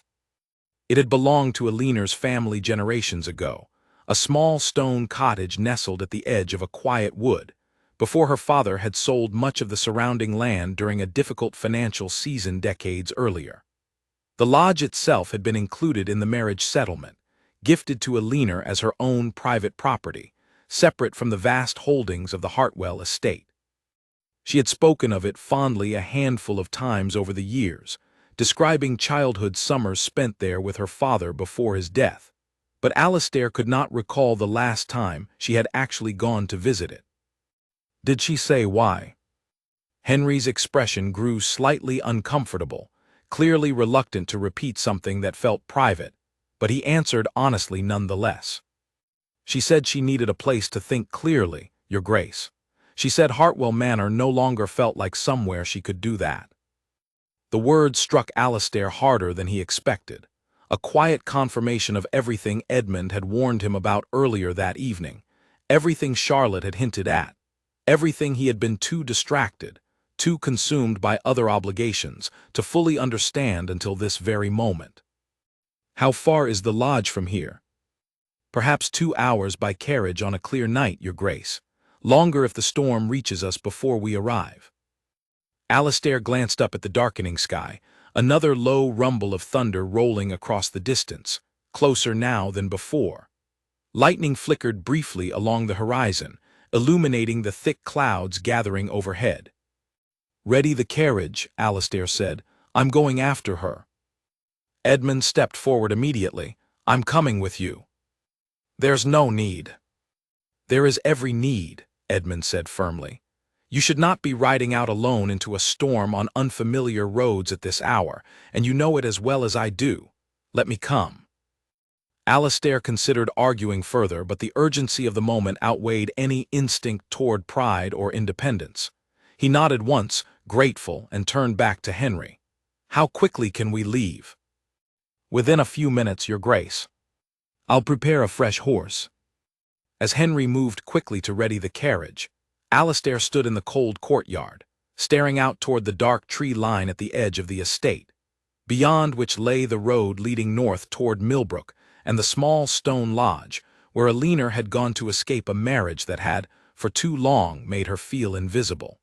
It had belonged to Alina's family generations ago, a small stone cottage nestled at the edge of a quiet wood, before her father had sold much of the surrounding land during a difficult financial season decades earlier. The lodge itself had been included in the marriage settlement, gifted to Alina as her own private property, separate from the vast holdings of the Hartwell estate. She had spoken of it fondly a handful of times over the years, describing childhood summers spent there with her father before his death, but Alastair could not recall the last time she had actually gone to visit it. "Did she say why?" Henry's expression grew slightly uncomfortable, clearly reluctant to repeat something that felt private, but he answered honestly nonetheless. "She said she needed a place to think clearly, Your Grace. She said Hartwell Manor no longer felt like somewhere she could do that." The words struck Alastair harder than he expected, a quiet confirmation of everything Edmund had warned him about earlier that evening, everything Charlotte had hinted at, everything he had been too distracted, too consumed by other obligations, to fully understand until this very moment. "How far is the lodge from here?" "Perhaps 2 hours by carriage on a clear night, Your Grace. Longer if the storm reaches us before we arrive." Alastair glanced up at the darkening sky, another low rumble of thunder rolling across the distance, closer now than before. Lightning flickered briefly along the horizon, illuminating the thick clouds gathering overhead. "Ready the carriage," Alastair said. "I'm going after her." Edmund stepped forward immediately. "I'm coming with you." "There's no need." "There is every need," Edmund said firmly. "You should not be riding out alone into a storm on unfamiliar roads at this hour, and you know it as well as I do. Let me come." Alastair considered arguing further, but the urgency of the moment outweighed any instinct toward pride or independence. He nodded once, grateful, and turned back to Henry. "How quickly can we leave?" "Within a few minutes, Your Grace. I'll prepare a fresh horse." As Henry moved quickly to ready the carriage, Alastair stood in the cold courtyard, staring out toward the dark tree line at the edge of the estate. beyond which lay the road leading north toward Millbrook and the small stone lodge, where Alina had gone to escape a marriage that had, for too long, made her feel invisible.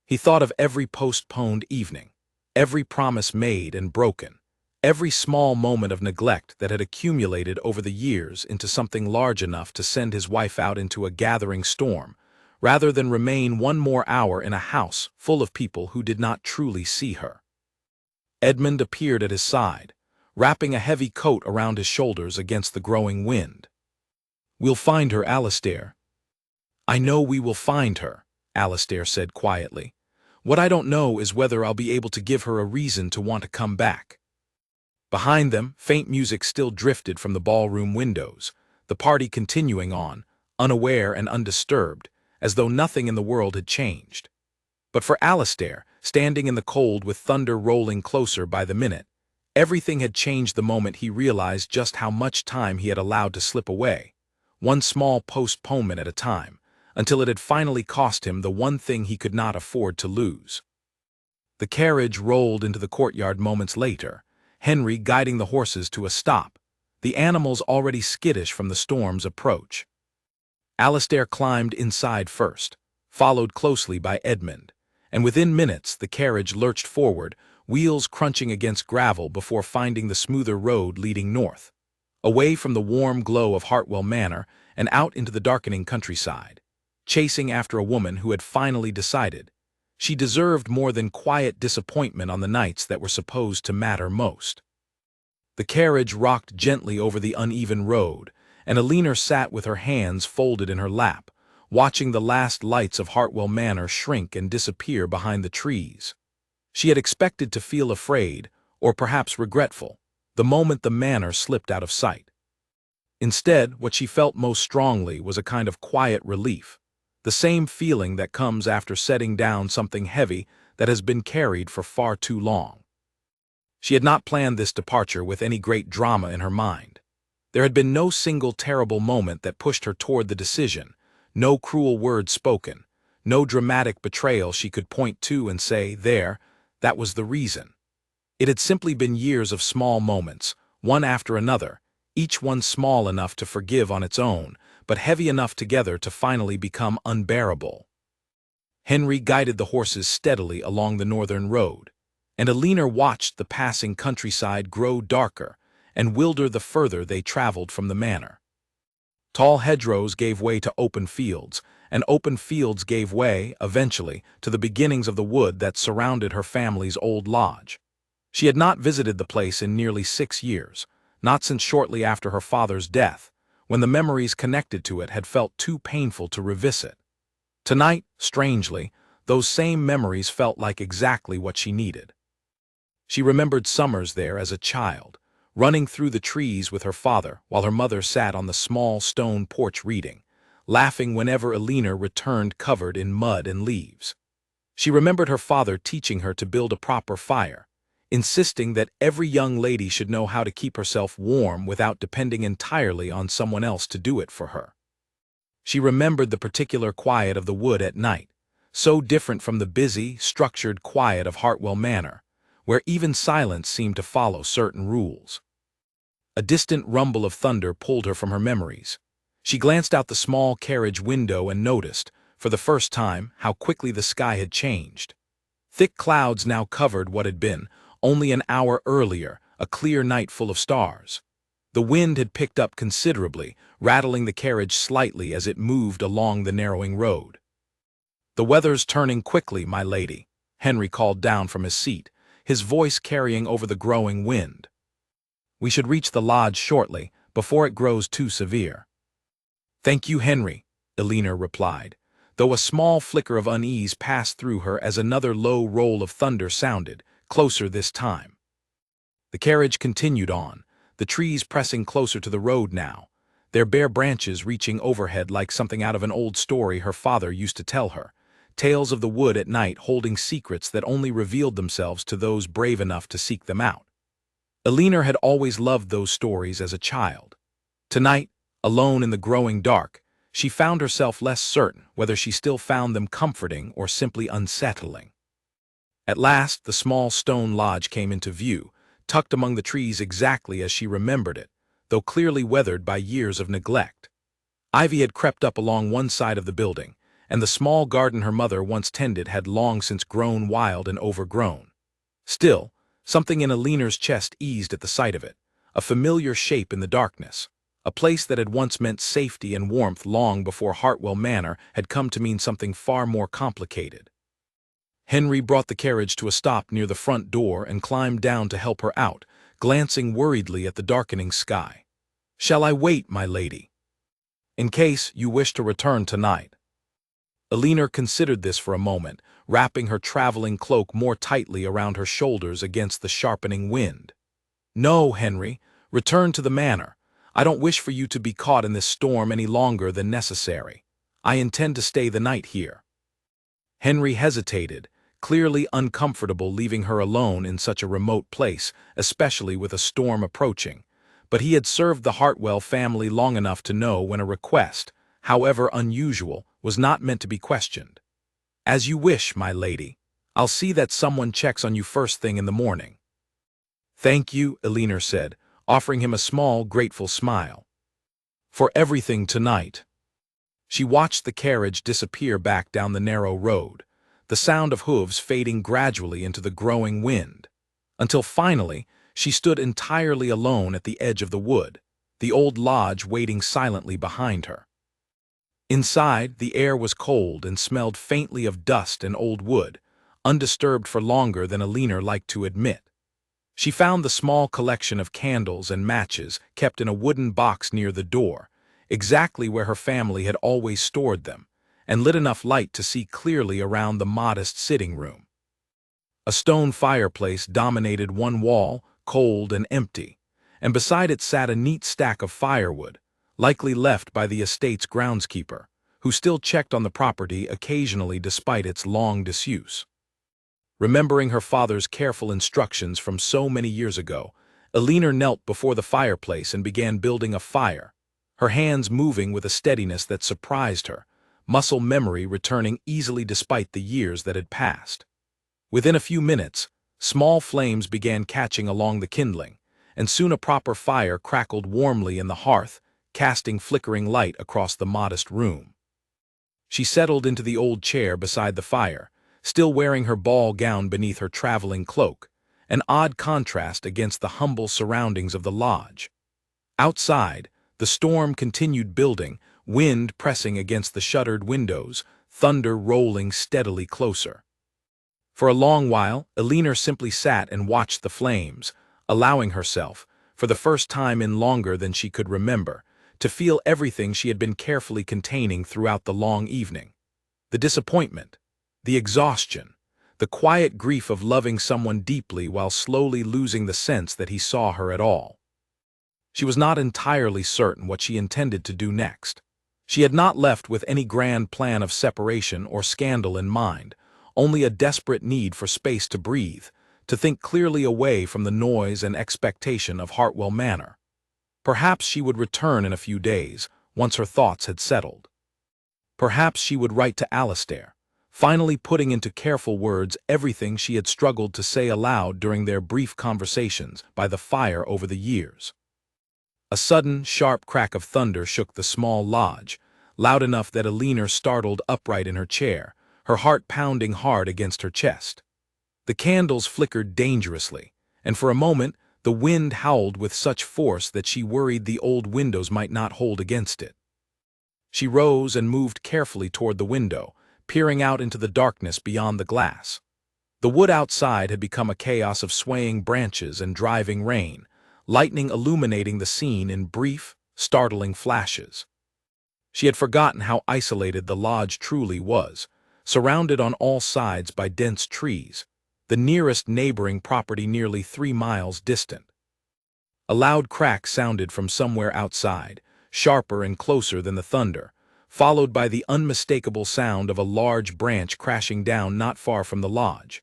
He thought of every postponed evening, every promise made and broken, every small moment of neglect that had accumulated over the years into something large enough to send his wife out into a gathering storm, rather than remain one more hour in a house full of people who did not truly see her. Edmund appeared at his side, wrapping a heavy coat around his shoulders against the growing wind. "We'll find her, Alistair." "I know we will find her," Alistair said quietly. "What I don't know is whether I'll be able to give her a reason to want to come back." Behind them, faint music still drifted from the ballroom windows, the party continuing on, unaware and undisturbed, as though nothing in the world had changed. But for Alistair, standing in the cold with thunder rolling closer by the minute, everything had changed the moment he realized just how much time he had allowed to slip away, one small postponement at a time, until it had finally cost him the one thing he could not afford to lose. The carriage rolled into the courtyard moments later, Henry guiding the horses to a stop, the animals already skittish from the storm's approach. Alistair climbed inside first, followed closely by Edmund, and within minutes the carriage lurched forward, wheels crunching against gravel before finding the smoother road leading north, away from the warm glow of Hartwell Manor and out into the darkening countryside, chasing after a woman who had finally decided she deserved more than quiet disappointment on the nights that were supposed to matter most. The carriage rocked gently over the uneven road, and Alina sat with her hands folded in her lap, watching the last lights of Hartwell Manor shrink and disappear behind the trees. She had expected to feel afraid, or perhaps regretful, the moment the manor slipped out of sight. Instead, what she felt most strongly was a kind of quiet relief, the same feeling that comes after setting down something heavy that has been carried for far too long. She had not planned this departure with any great drama in her mind. There had been no single terrible moment that pushed her toward the decision, no cruel word spoken, no dramatic betrayal she could point to and say, "There, that was the reason." It had simply been years of small moments, one after another, each one small enough to forgive on its own, but heavy enough together to finally become unbearable. Henry guided the horses steadily along the northern road, and Alina watched the passing countryside grow darker and wilder the further they traveled from the manor. Tall hedgerows gave way to open fields, and open fields gave way, eventually, to the beginnings of the wood that surrounded her family's old lodge. She had not visited the place in nearly 6 years, not since shortly after her father's death, when the memories connected to it had felt too painful to revisit. Tonight, strangely, those same memories felt like exactly what she needed. She remembered summers there as a child, running through the trees with her father while her mother sat on the small stone porch reading, laughing whenever Alina returned covered in mud and leaves. She remembered her father teaching her to build a proper fire, insisting that every young lady should know how to keep herself warm without depending entirely on someone else to do it for her. She remembered the particular quiet of the wood at night, so different from the busy, structured quiet of Hartwell Manor, where even silence seemed to follow certain rules. A distant rumble of thunder pulled her from her memories. She glanced out the small carriage window and noticed, for the first time, how quickly the sky had changed. Thick clouds now covered what had been, only an hour earlier, a clear night full of stars. The wind had picked up considerably, rattling the carriage slightly as it moved along the narrowing road. "The weather's turning quickly, my lady," Henry called down from his seat, his voice carrying over the growing wind. "We should reach the lodge shortly, before it grows too severe." "Thank you, Henry," Alina replied, though a small flicker of unease passed through her as another low roll of thunder sounded, closer this time. The carriage continued on, the trees pressing closer to the road now, their bare branches reaching overhead like something out of an old story her father used to tell her, tales of the wood at night holding secrets that only revealed themselves to those brave enough to seek them out. Alina had always loved those stories as a child. Tonight, alone in the growing dark, she found herself less certain whether she still found them comforting or simply unsettling. At last, the small stone lodge came into view, tucked among the trees exactly as she remembered it, though clearly weathered by years of neglect. Ivy had crept up along one side of the building, and the small garden her mother once tended had long since grown wild and overgrown. Still, something in Alina's chest eased at the sight of it, a familiar shape in the darkness, a place that had once meant safety and warmth long before Hartwell Manor had come to mean something far more complicated. Henry brought the carriage to a stop near the front door and climbed down to help her out, glancing worriedly at the darkening sky. "Shall I wait, my lady?" "In case you wish to return tonight." Alina considered this for a moment, wrapping her traveling cloak more tightly around her shoulders against the sharpening wind. "No, Henry, return to the manor. I don't wish for you to be caught in this storm any longer than necessary. I intend to stay the night here." Henry hesitated, clearly uncomfortable leaving her alone in such a remote place, especially with a storm approaching, but he had served the Hartwell family long enough to know when a request, however unusual, was not meant to be questioned. "As you wish, my lady. I'll see that someone checks on you first thing in the morning." "Thank you," Alina said, offering him a small, grateful smile. "For everything tonight." She watched the carriage disappear back down the narrow road, the sound of hooves fading gradually into the growing wind, until finally she stood entirely alone at the edge of the wood, the old lodge waiting silently behind her. Inside, the air was cold and smelled faintly of dust and old wood, undisturbed for longer than Alina liked to admit. She found the small collection of candles and matches kept in a wooden box near the door, exactly where her family had always stored them, and lit enough light to see clearly around the modest sitting room. A stone fireplace dominated one wall, cold and empty, and beside it sat a neat stack of firewood, likely left by the estate's groundskeeper, who still checked on the property occasionally despite its long disuse. Remembering her father's careful instructions from so many years ago, Alina knelt before the fireplace and began building a fire, her hands moving with a steadiness that surprised her, muscle memory returning easily despite the years that had passed. Within a few minutes, small flames began catching along the kindling, and soon a proper fire crackled warmly in the hearth, casting flickering light across the modest room. She settled into the old chair beside the fire, still wearing her ball gown beneath her traveling cloak, an odd contrast against the humble surroundings of the lodge. Outside, the storm continued building, wind pressing against the shuttered windows, thunder rolling steadily closer. For a long while, Alina simply sat and watched the flames, allowing herself, for the first time in longer than she could remember, to feel everything she had been carefully containing throughout the long evening. The disappointment, the exhaustion, the quiet grief of loving someone deeply while slowly losing the sense that he saw her at all. She was not entirely certain what she intended to do next. She had not left with any grand plan of separation or scandal in mind, only a desperate need for space to breathe, to think clearly away from the noise and expectation of Hartwell Manor. Perhaps she would return in a few days, once her thoughts had settled. Perhaps she would write to Alastair, finally putting into careful words everything she had struggled to say aloud during their brief conversations by the fire over the years. A sudden, sharp crack of thunder shook the small lodge, loud enough that Alina startled upright in her chair, her heart pounding hard against her chest. The candles flickered dangerously, and for a moment the wind howled with such force that she worried the old windows might not hold against it. She rose and moved carefully toward the window, peering out into the darkness beyond the glass. The wood outside had become a chaos of swaying branches and driving rain, lightning illuminating the scene in brief, startling flashes. She had forgotten how isolated the lodge truly was, surrounded on all sides by dense trees, the nearest neighboring property nearly 3 miles distant. A loud crack sounded from somewhere outside, sharper and closer than the thunder, followed by the unmistakable sound of a large branch crashing down not far from the lodge.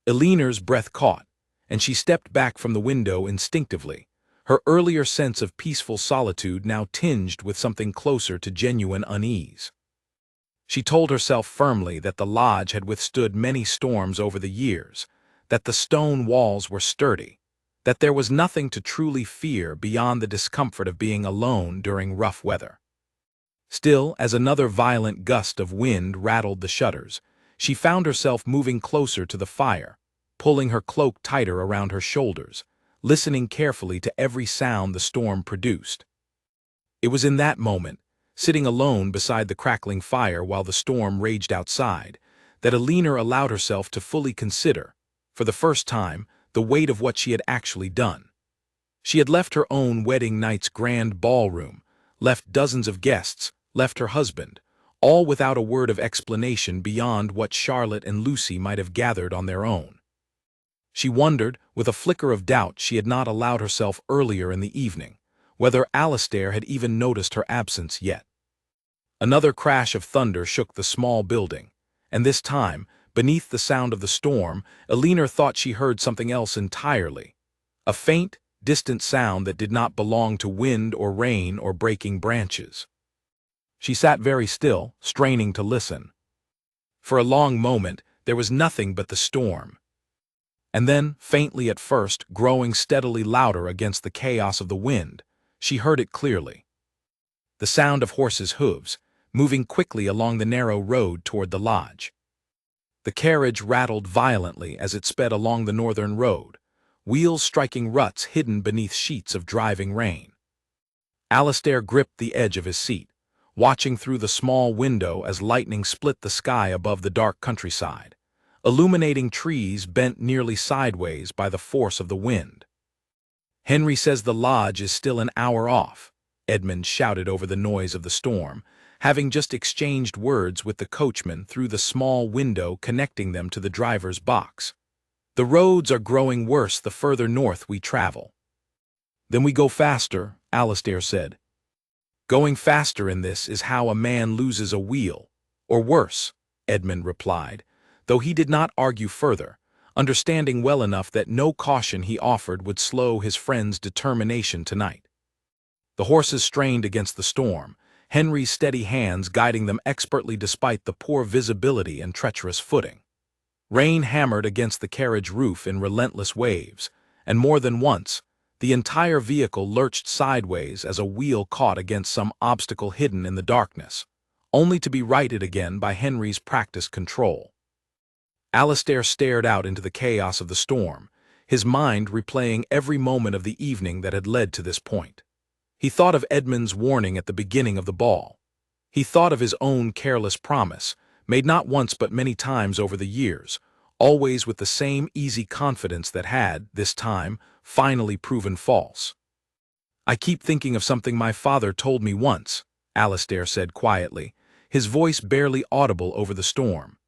Alina's breath caught, and she stepped back from the window instinctively, her earlier sense of peaceful solitude now tinged with something closer to genuine unease. She told herself firmly that the lodge had withstood many storms over the years, that the stone walls were sturdy, that there was nothing to truly fear beyond the discomfort of being alone during rough weather. Still, as another violent gust of wind rattled the shutters, she found herself moving closer to the fire, pulling her cloak tighter around her shoulders, listening carefully to every sound the storm produced. It was in that moment, sitting alone beside the crackling fire while the storm raged outside, that Alina allowed herself to fully consider, for the first time, the weight of what she had actually done. She had left her own wedding night's grand ballroom, left dozens of guests, left her husband, all without a word of explanation beyond what Charlotte and Lucy might have gathered on their own. She wondered, with a flicker of doubt she had not allowed herself earlier in the evening, whether Alastair had even noticed her absence yet. Another crash of thunder shook the small building, and this time, beneath the sound of the storm, Alina thought she heard something else entirely. A faint, distant sound that did not belong to wind or rain or breaking branches. She sat very still, straining to listen. For a long moment, there was nothing but the storm. And then, faintly at first, growing steadily louder against the chaos of the wind, she heard it clearly. The sound of horses' hooves, moving quickly along the narrow road toward the lodge. The carriage rattled violently as it sped along the northern road, wheels striking ruts hidden beneath sheets of driving rain. Alastair gripped the edge of his seat, watching through the small window as lightning split the sky above the dark countryside, illuminating trees bent nearly sideways by the force of the wind. "Henry says the lodge is still an hour off," Edmund shouted over the noise of the storm, having just exchanged words with the coachman through the small window connecting them to the driver's box. "The roads are growing worse the further north we travel." "Then we go faster," Alastair said. "Going faster in this is how a man loses a wheel, or worse," Edmund replied, though he did not argue further, understanding well enough that no caution he offered would slow his friend's determination tonight. The horses strained against the storm, Henry's steady hands guiding them expertly despite the poor visibility and treacherous footing. Rain hammered against the carriage roof in relentless waves, and more than once, the entire vehicle lurched sideways as a wheel caught against some obstacle hidden in the darkness, only to be righted again by Henry's practiced control. Alastair stared out into the chaos of the storm, his mind replaying every moment of the evening that had led to this point. He thought of Edmund's warning at the beginning of the ball. He thought of his own careless promise, made not once but many times over the years, always with the same easy confidence that had, this time, finally proven false. "I keep thinking of something my father told me once," Alastair said quietly, his voice barely audible over the storm.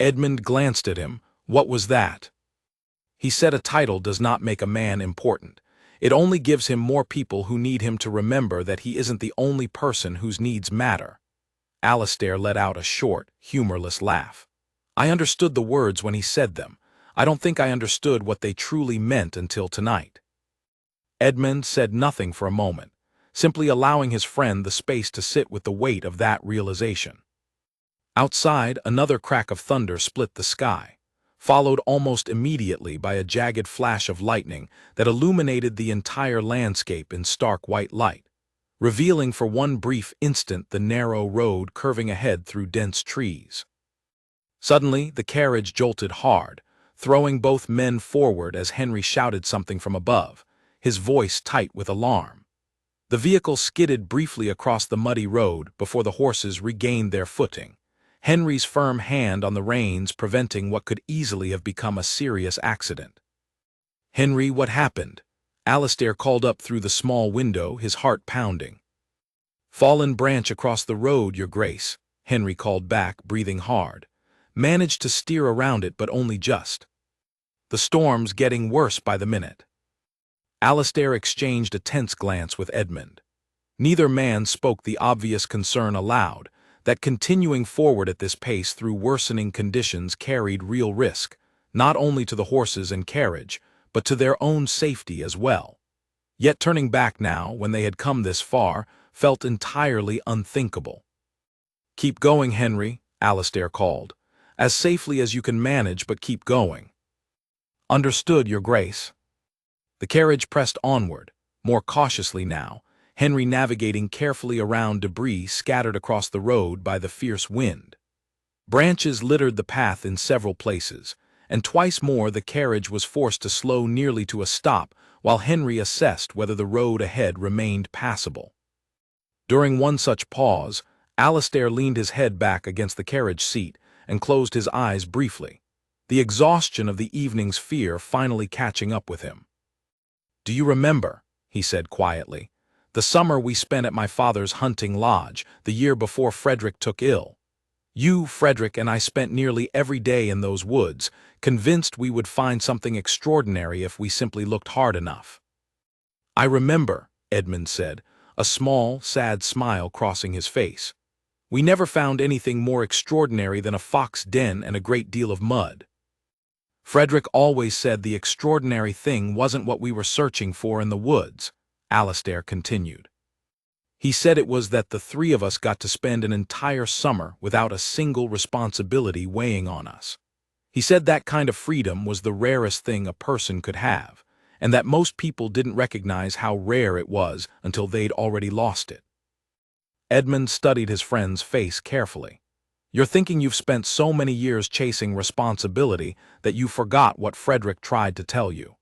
Edmund glanced at him. What was that? "He said a title does not make a man important. It only gives him more people who need him to remember that he isn't the only person whose needs matter." Alastair let out a short, humorless laugh. "I understood the words when he said them. I don't think I understood what they truly meant until tonight." Edmund said nothing for a moment, simply allowing his friend the space to sit with the weight of that realization. Outside, another crack of thunder split the sky, followed almost immediately by a jagged flash of lightning that illuminated the entire landscape in stark white light, revealing for one brief instant the narrow road curving ahead through dense trees. Suddenly, the carriage jolted hard, throwing both men forward as Henry shouted something from above, his voice tight with alarm. The vehicle skidded briefly across the muddy road before the horses regained their footing, Henry's firm hand on the reins preventing what could easily have become a serious accident. "Henry, what happened?" Alastair called up through the small window, his heart pounding. "Fallen branch across the road, Your Grace," Henry called back, breathing hard. "Managed to steer around it, but only just. The storm's getting worse by the minute." Alastair exchanged a tense glance with Edmund. Neither man spoke the obvious concern aloud, that continuing forward at this pace through worsening conditions carried real risk, not only to the horses and carriage, but to their own safety as well. Yet turning back now, when they had come this far, felt entirely unthinkable. Keep going, Henry, Alastair called. As safely as you can manage, but keep going. Understood, Your Grace. The carriage pressed onward, more cautiously now, Henry navigating carefully around debris scattered across the road by the fierce wind. Branches littered the path in several places, and twice more the carriage was forced to slow nearly to a stop while Henry assessed whether the road ahead remained passable. During one such pause, Alastair leaned his head back against the carriage seat and closed his eyes briefly, the exhaustion of the evening's fear finally catching up with him. "Do you remember," he said quietly, "the summer we spent at my father's hunting lodge, the year before Frederick took ill? You, Frederick, and I spent nearly every day in those woods, convinced we would find something extraordinary if we simply looked hard enough." "I remember," Edmund said, a small, sad smile crossing his face. "We never found anything more extraordinary than a fox den and a great deal of mud." "Frederick always said the extraordinary thing wasn't what we were searching for in the woods," Alastair continued. "He said it was that the three of us got to spend an entire summer without a single responsibility weighing on us. He said that kind of freedom was the rarest thing a person could have, and that most people didn't recognize how rare it was until they'd already lost it." Edmund studied his friend's face carefully. "You're thinking you've spent so many years chasing responsibility that you forgot what Frederick tried to tell you."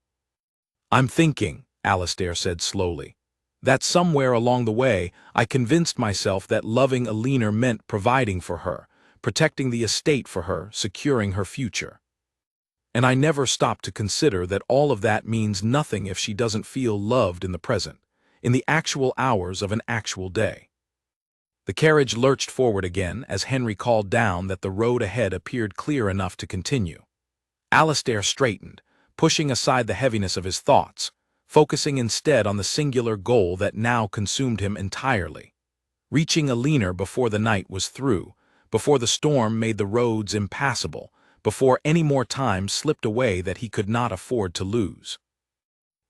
"I'm thinking," Alastair said slowly, "that somewhere along the way I convinced myself that loving Alina meant providing for her, protecting the estate for her, securing her future. And I never stopped to consider that all of that means nothing if she doesn't feel loved in the present, in the actual hours of an actual day." The carriage lurched forward again as Henry called down that the road ahead appeared clear enough to continue. Alastair straightened, pushing aside the heaviness of his thoughts, focusing instead on the singular goal that now consumed him entirely: reaching Alina before the night was through, before the storm made the roads impassable, before any more time slipped away that he could not afford to lose.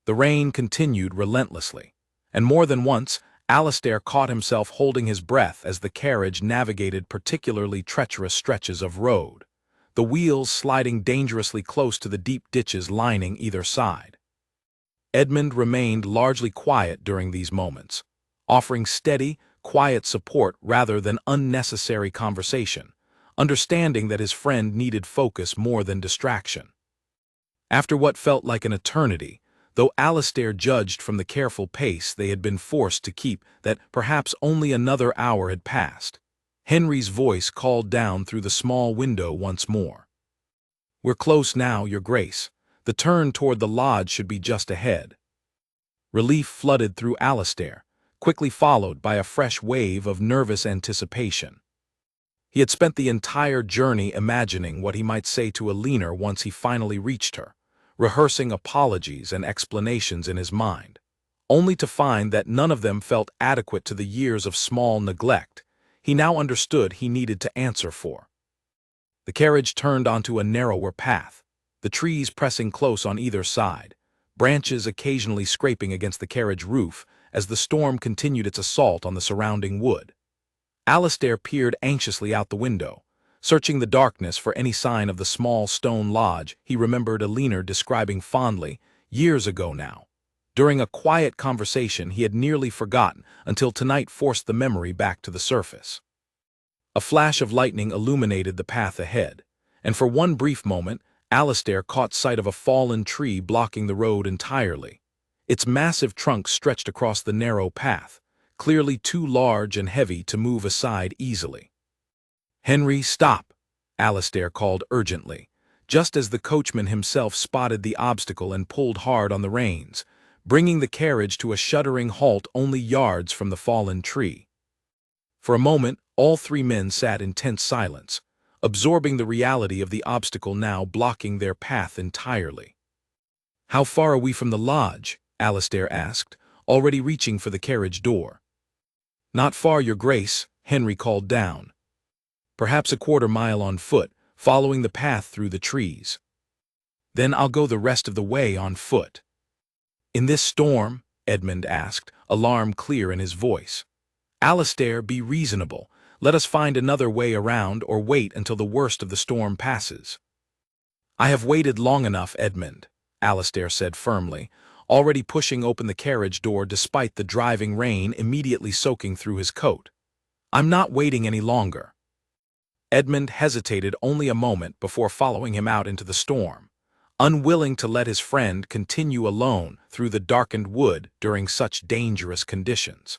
The rain continued relentlessly, and more than once Alastair caught himself holding his breath as the carriage navigated particularly treacherous stretches of road, the wheels sliding dangerously close to the deep ditches lining either side. Edmund remained largely quiet during these moments, offering steady, quiet support rather than unnecessary conversation, understanding that his friend needed focus more than distraction. After what felt like an eternity, though Alastair judged from the careful pace they had been forced to keep that perhaps only another hour had passed, Henry's voice called down through the small window once more. "We're close now, Your Grace. The turn toward the lodge should be just ahead." Relief flooded through Alastair, quickly followed by a fresh wave of nervous anticipation. He had spent the entire journey imagining what he might say to Alina once he finally reached her, rehearsing apologies and explanations in his mind, only to find that none of them felt adequate to the years of small neglect he now understood he needed to answer for. The carriage turned onto a narrower path, the trees pressing close on either side, branches occasionally scraping against the carriage roof as the storm continued its assault on the surrounding wood. Alastair peered anxiously out the window, searching the darkness for any sign of the small stone lodge he remembered Alina describing fondly, years ago now, during a quiet conversation he had nearly forgotten until tonight forced the memory back to the surface. A flash of lightning illuminated the path ahead, and for one brief moment Alastair caught sight of a fallen tree blocking the road entirely. Its massive trunk stretched across the narrow path, clearly too large and heavy to move aside easily. "Henry, stop!" Alastair called urgently, just as the coachman himself spotted the obstacle and pulled hard on the reins, bringing the carriage to a shuddering halt only yards from the fallen tree. For a moment, all three men sat in tense silence, absorbing the reality of the obstacle now blocking their path entirely. "How far are we from the lodge?" Alastair asked, already reaching for the carriage door. "Not far, Your Grace," Henry called down. "Perhaps a quarter-mile on foot, following the path through the trees. Then I'll go the rest of the way on foot." "In this storm?" Edmund asked, alarm clear in his voice. "Alastair, be reasonable. Let us find another way around or wait until the worst of the storm passes." "I have waited long enough, Edmund," Alastair said firmly, already pushing open the carriage door despite the driving rain immediately soaking through his coat. "I'm not waiting any longer." Edmund hesitated only a moment before following him out into the storm, unwilling to let his friend continue alone through the darkened wood during such dangerous conditions.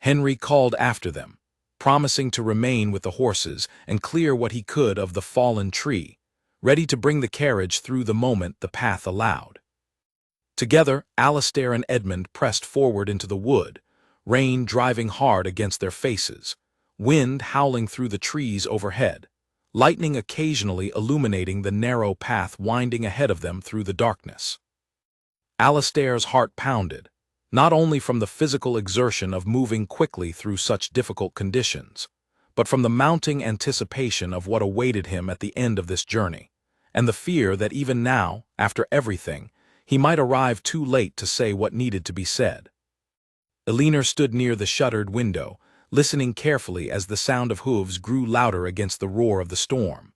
Henry called after them, promising to remain with the horses and clear what he could of the fallen tree, ready to bring the carriage through the moment the path allowed. Together, Alastair and Edmund pressed forward into the wood, rain driving hard against their faces, wind howling through the trees overhead, lightning occasionally illuminating the narrow path winding ahead of them through the darkness. Alastair's heart pounded, not only from the physical exertion of moving quickly through such difficult conditions, but from the mounting anticipation of what awaited him at the end of this journey, and the fear that even now, after everything, he might arrive too late to say what needed to be said. Elinor stood near the shuttered window, listening carefully as the sound of hooves grew louder against the roar of the storm.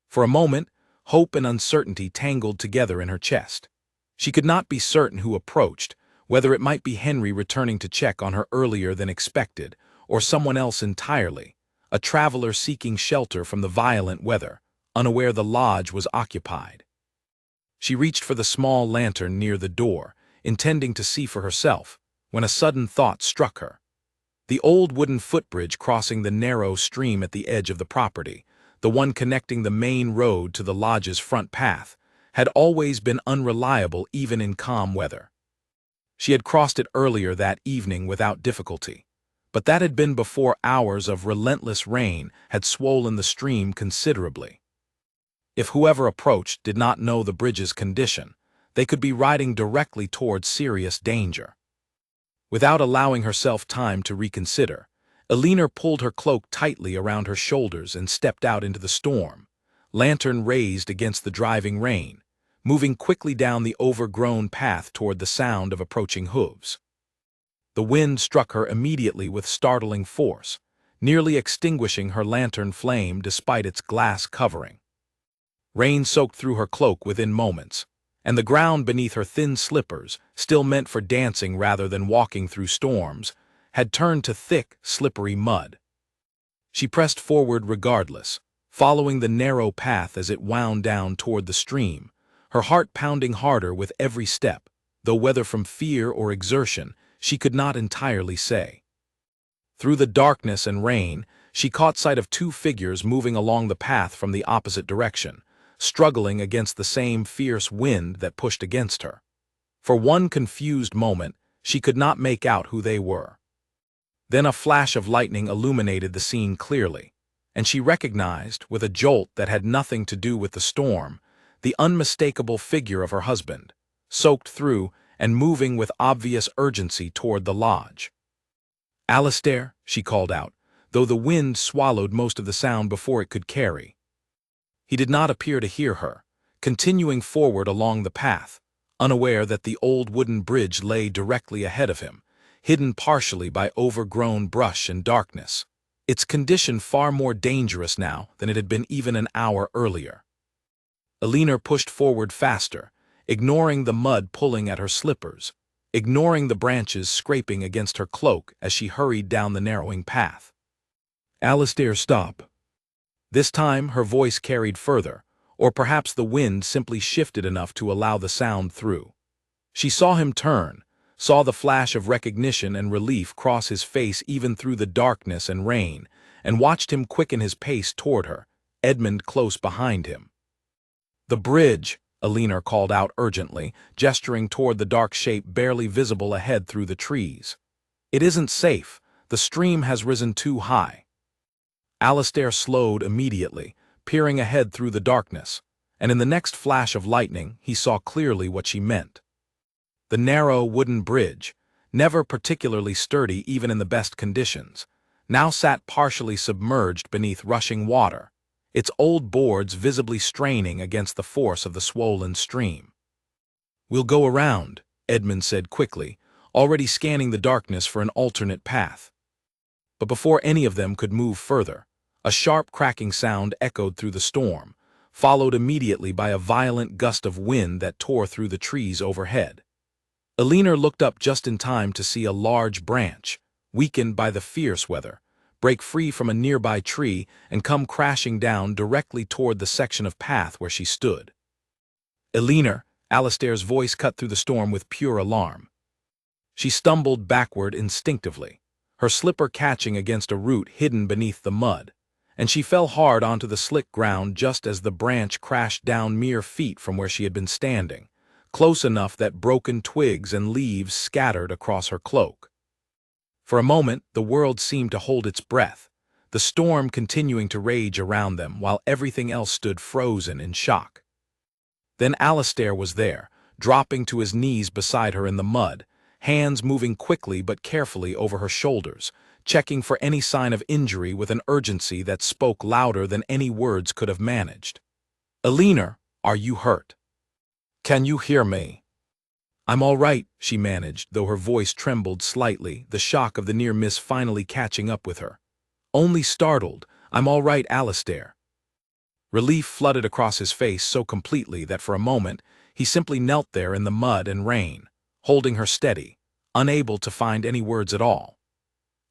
For a moment, hope and uncertainty tangled together in her chest. She could not be certain who approached, whether it might be Henry returning to check on her earlier than expected, or someone else entirely, a traveler seeking shelter from the violent weather, unaware the lodge was occupied. She reached for the small lantern near the door, intending to see for herself, when a sudden thought struck her. The old wooden footbridge crossing the narrow stream at the edge of the property, the one connecting the main road to the lodge's front path, had always been unreliable even in calm weather. She had crossed it earlier that evening without difficulty, but that had been before hours of relentless rain had swollen the stream considerably. If whoever approached did not know the bridge's condition, they could be riding directly toward serious danger. Without allowing herself time to reconsider, Elinor pulled her cloak tightly around her shoulders and stepped out into the storm, lantern raised against the driving rain, moving quickly down the overgrown path toward the sound of approaching hooves. The wind struck her immediately with startling force, nearly extinguishing her lantern flame despite its glass covering. Rain soaked through her cloak within moments, and the ground beneath her thin slippers, still meant for dancing rather than walking through storms, had turned to thick, slippery mud. She pressed forward regardless, following the narrow path as it wound down toward the stream, her heart pounding harder with every step, though whether from fear or exertion, she could not entirely say. Through the darkness and rain, she caught sight of two figures moving along the path from the opposite direction, struggling against the same fierce wind that pushed against her. For one confused moment, she could not make out who they were. Then a flash of lightning illuminated the scene clearly, and she recognized, with a jolt that had nothing to do with the storm, the unmistakable figure of her husband, soaked through and moving with obvious urgency toward the lodge. "Alastair," she called out, though the wind swallowed most of the sound before it could carry. He did not appear to hear her, continuing forward along the path, unaware that the old wooden bridge lay directly ahead of him, hidden partially by overgrown brush and darkness, its condition far more dangerous now than it had been even an hour earlier. Elinor pushed forward faster, ignoring the mud pulling at her slippers, ignoring the branches scraping against her cloak as she hurried down the narrowing path. "Alastair, stop." This time her voice carried further, or perhaps the wind simply shifted enough to allow the sound through. She saw him turn, saw the flash of recognition and relief cross his face even through the darkness and rain, and watched him quicken his pace toward her, Edmund close behind him. "The bridge," Elinor called out urgently, gesturing toward the dark shape barely visible ahead through the trees. "It isn't safe. The stream has risen too high." Alastair slowed immediately, peering ahead through the darkness, and in the next flash of lightning he saw clearly what she meant. The narrow wooden bridge, never particularly sturdy even in the best conditions, now sat partially submerged beneath rushing water, its old boards visibly straining against the force of the swollen stream. "We'll go around," Edmund said quickly, already scanning the darkness for an alternate path. But before any of them could move further, a sharp cracking sound echoed through the storm, followed immediately by a violent gust of wind that tore through the trees overhead. Elinor looked up just in time to see a large branch, weakened by the fierce weather, break free from a nearby tree and come crashing down directly toward the section of path where she stood. "Elinor," Alistair's voice cut through the storm with pure alarm. She stumbled backward instinctively, her slipper catching against a root hidden beneath the mud, and she fell hard onto the slick ground just as the branch crashed down mere feet from where she had been standing, close enough that broken twigs and leaves scattered across her cloak. For a moment, the world seemed to hold its breath, the storm continuing to rage around them while everything else stood frozen in shock. Then Alistair was there, dropping to his knees beside her in the mud, hands moving quickly but carefully over her shoulders, checking for any sign of injury with an urgency that spoke louder than any words could have managed. "Elinor, are you hurt? Can you hear me?" "I'm all right," she managed, though her voice trembled slightly, the shock of the near miss finally catching up with her. "Only startled. I'm all right, Alistair." Relief flooded across his face so completely that for a moment he simply knelt there in the mud and rain, holding her steady, unable to find any words at all.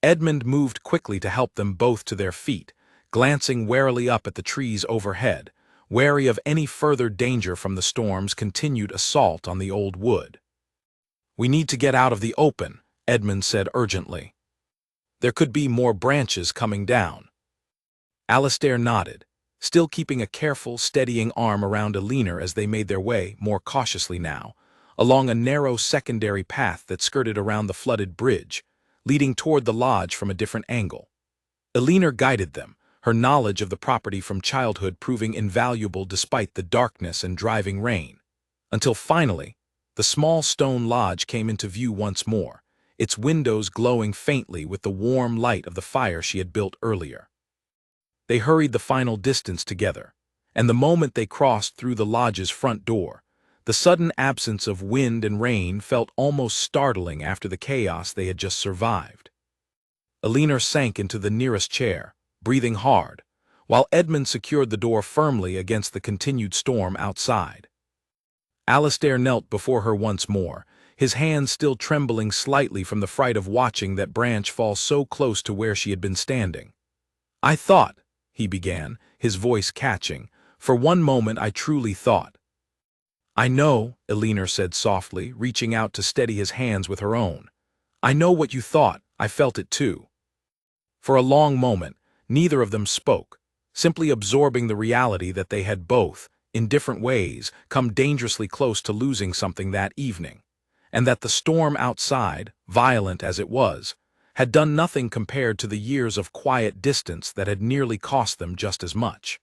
Edmund moved quickly to help them both to their feet, glancing warily up at the trees overhead, wary of any further danger from the storm's continued assault on the old wood. "We need to get out of the open," Edmund said urgently. "There could be more branches coming down." Alistair nodded, still keeping a careful, steadying arm around Elinor as they made their way, more cautiously now, along a narrow secondary path that skirted around the flooded bridge, leading toward the lodge from a different angle. Elinor guided them, her knowledge of the property from childhood proving invaluable despite the darkness and driving rain, until finally, the small stone lodge came into view once more, its windows glowing faintly with the warm light of the fire she had built earlier. They hurried the final distance together, and the moment they crossed through the lodge's front door, the sudden absence of wind and rain felt almost startling after the chaos they had just survived. Elinor sank into the nearest chair, breathing hard, while Edmund secured the door firmly against the continued storm outside. Alistair knelt before her once more, his hands still trembling slightly from the fright of watching that branch fall so close to where she had been standing. "I thought," he began, his voice catching, "for one moment I truly thought." "I know," Elinor said softly, reaching out to steady his hands with her own. "I know what you thought, I felt it too." For a long moment, neither of them spoke, simply absorbing the reality that they had both, in different ways, come dangerously close to losing something that evening, and that the storm outside, violent as it was, had done nothing compared to the years of quiet distance that had nearly cost them just as much.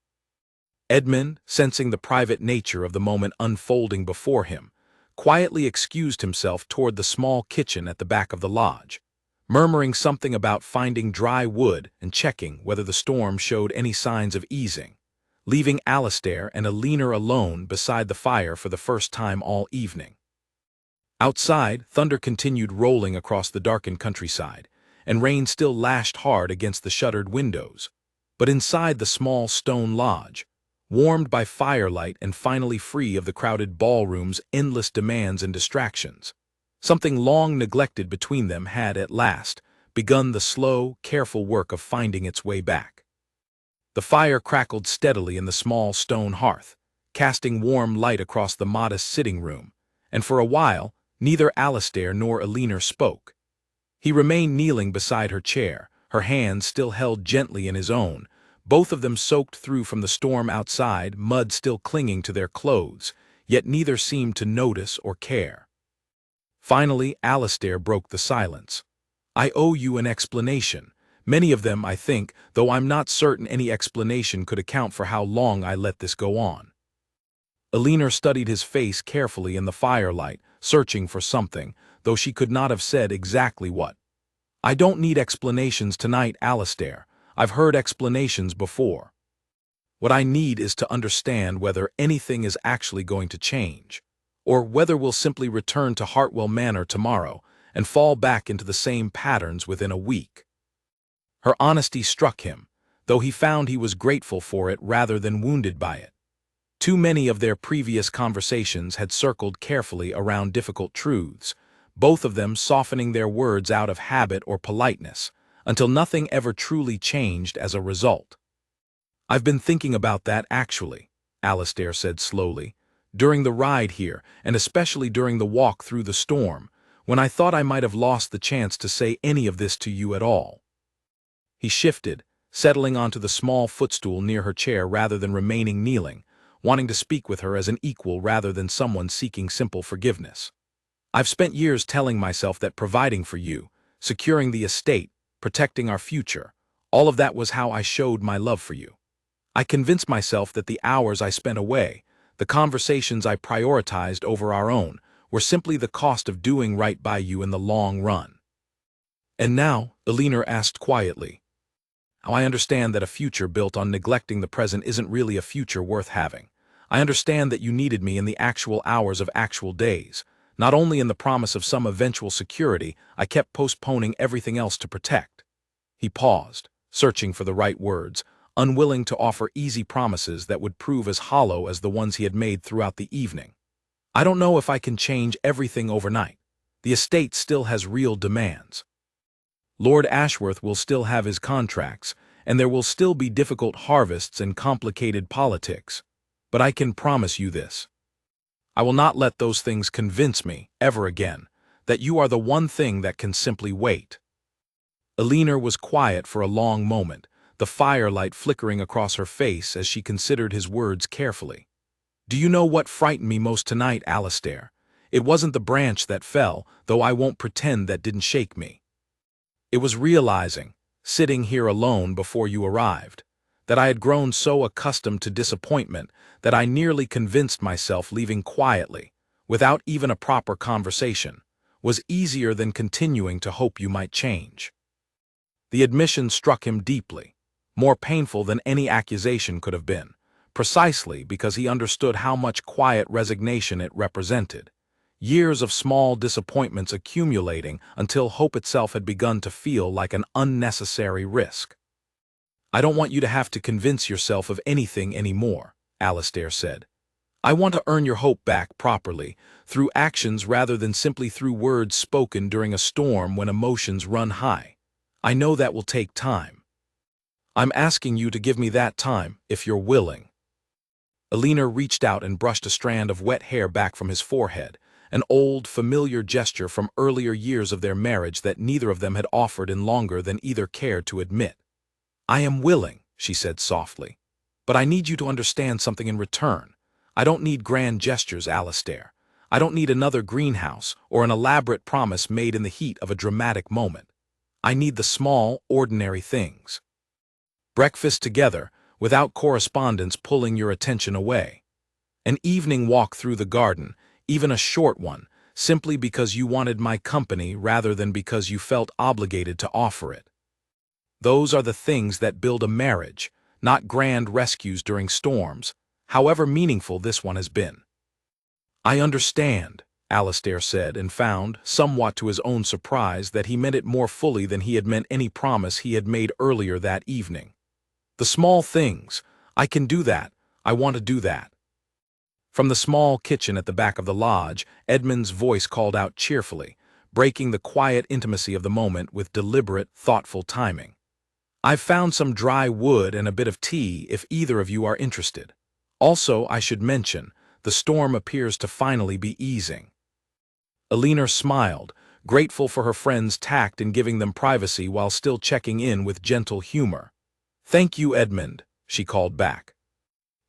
Edmund, sensing the private nature of the moment unfolding before him, quietly excused himself toward the small kitchen at the back of the lodge, murmuring something about finding dry wood and checking whether the storm showed any signs of easing, leaving Alistair and Elinor alone beside the fire for the first time all evening. Outside, thunder continued rolling across the darkened countryside, and rain still lashed hard against the shuttered windows. But inside the small stone lodge, warmed by firelight and finally free of the crowded ballroom's endless demands and distractions, something long neglected between them had, at last, begun the slow, careful work of finding its way back. The fire crackled steadily in the small stone hearth, casting warm light across the modest sitting room, and for a while, neither Alistair nor Elinor spoke. He remained kneeling beside her chair, her hands still held gently in his own, both of them soaked through from the storm outside, mud still clinging to their clothes, yet neither seemed to notice or care. Finally, Alistair broke the silence. "I owe you an explanation. Many of them, I think, though I'm not certain any explanation could account for how long I let this go on." Elinor studied his face carefully in the firelight, searching for something, though she could not have said exactly what. "I don't need explanations tonight, Alistair. I've heard explanations before. What I need is to understand whether anything is actually going to change, or whether we'll simply return to Hartwell Manor tomorrow and fall back into the same patterns within a week." Her honesty struck him, though he found he was grateful for it rather than wounded by it. Too many of their previous conversations had circled carefully around difficult truths, both of them softening their words out of habit or politeness, until nothing ever truly changed as a result. "I've been thinking about that actually," Alistair said slowly, "during the ride here, and especially during the walk through the storm, when I thought I might have lost the chance to say any of this to you at all." He shifted, settling onto the small footstool near her chair rather than remaining kneeling, wanting to speak with her as an equal rather than someone seeking simple forgiveness. "I've spent years telling myself that providing for you, securing the estate, protecting our future, all of that was how I showed my love for you. I convinced myself that the hours I spent away, the conversations I prioritized over our own, were simply the cost of doing right by you in the long run." "And now," Elinor asked quietly, "I understand that a future built on neglecting the present isn't really a future worth having. I understand that you needed me in the actual hours of actual days, not only in the promise of some eventual security I kept postponing everything else to protect." He paused, searching for the right words, unwilling to offer easy promises that would prove as hollow as the ones he had made throughout the evening. "I don't know if I can change everything overnight. The estate still has real demands. Lord Ashworth will still have his contracts, and there will still be difficult harvests and complicated politics. But I can promise you this. I will not let those things convince me, ever again, that you are the one thing that can simply wait." Elinor was quiet for a long moment, the firelight flickering across her face as she considered his words carefully. "Do you know what frightened me most tonight, Alistair? It wasn't the branch that fell, though I won't pretend that didn't shake me. It was realizing, sitting here alone before you arrived, that I had grown so accustomed to disappointment that I nearly convinced myself leaving quietly, without even a proper conversation, was easier than continuing to hope you might change." The admission struck him deeply, more painful than any accusation could have been, precisely because he understood how much quiet resignation it represented. Years of small disappointments accumulating until hope itself had begun to feel like an unnecessary risk. "I don't want you to have to convince yourself of anything anymore," Alistair said. "I want to earn your hope back properly, through actions rather than simply through words spoken during a storm when emotions run high. I know that will take time. I'm asking you to give me that time, if you're willing." Elinor reached out and brushed a strand of wet hair back from his forehead, an old, familiar gesture from earlier years of their marriage that neither of them had offered in longer than either cared to admit. "I am willing," she said softly, "but I need you to understand something in return. I don't need grand gestures, Alistair. I don't need another greenhouse or an elaborate promise made in the heat of a dramatic moment. I need the small, ordinary things. Breakfast together, without correspondence pulling your attention away. An evening walk through the garden, even a short one, simply because you wanted my company rather than because you felt obligated to offer it. Those are the things that build a marriage, not grand rescues during storms, however meaningful this one has been." "I understand," Alistair said, and found, somewhat to his own surprise, that he meant it more fully than he had meant any promise he had made earlier that evening. "The small things. I can do that. I want to do that." From the small kitchen at the back of the lodge, Edmund's voice called out cheerfully, breaking the quiet intimacy of the moment with deliberate, thoughtful timing. "I've found some dry wood and a bit of tea if either of you are interested. Also, I should mention, the storm appears to finally be easing." Elinor smiled, grateful for her friend's tact in giving them privacy while still checking in with gentle humor. "Thank you, Edmund," she called back.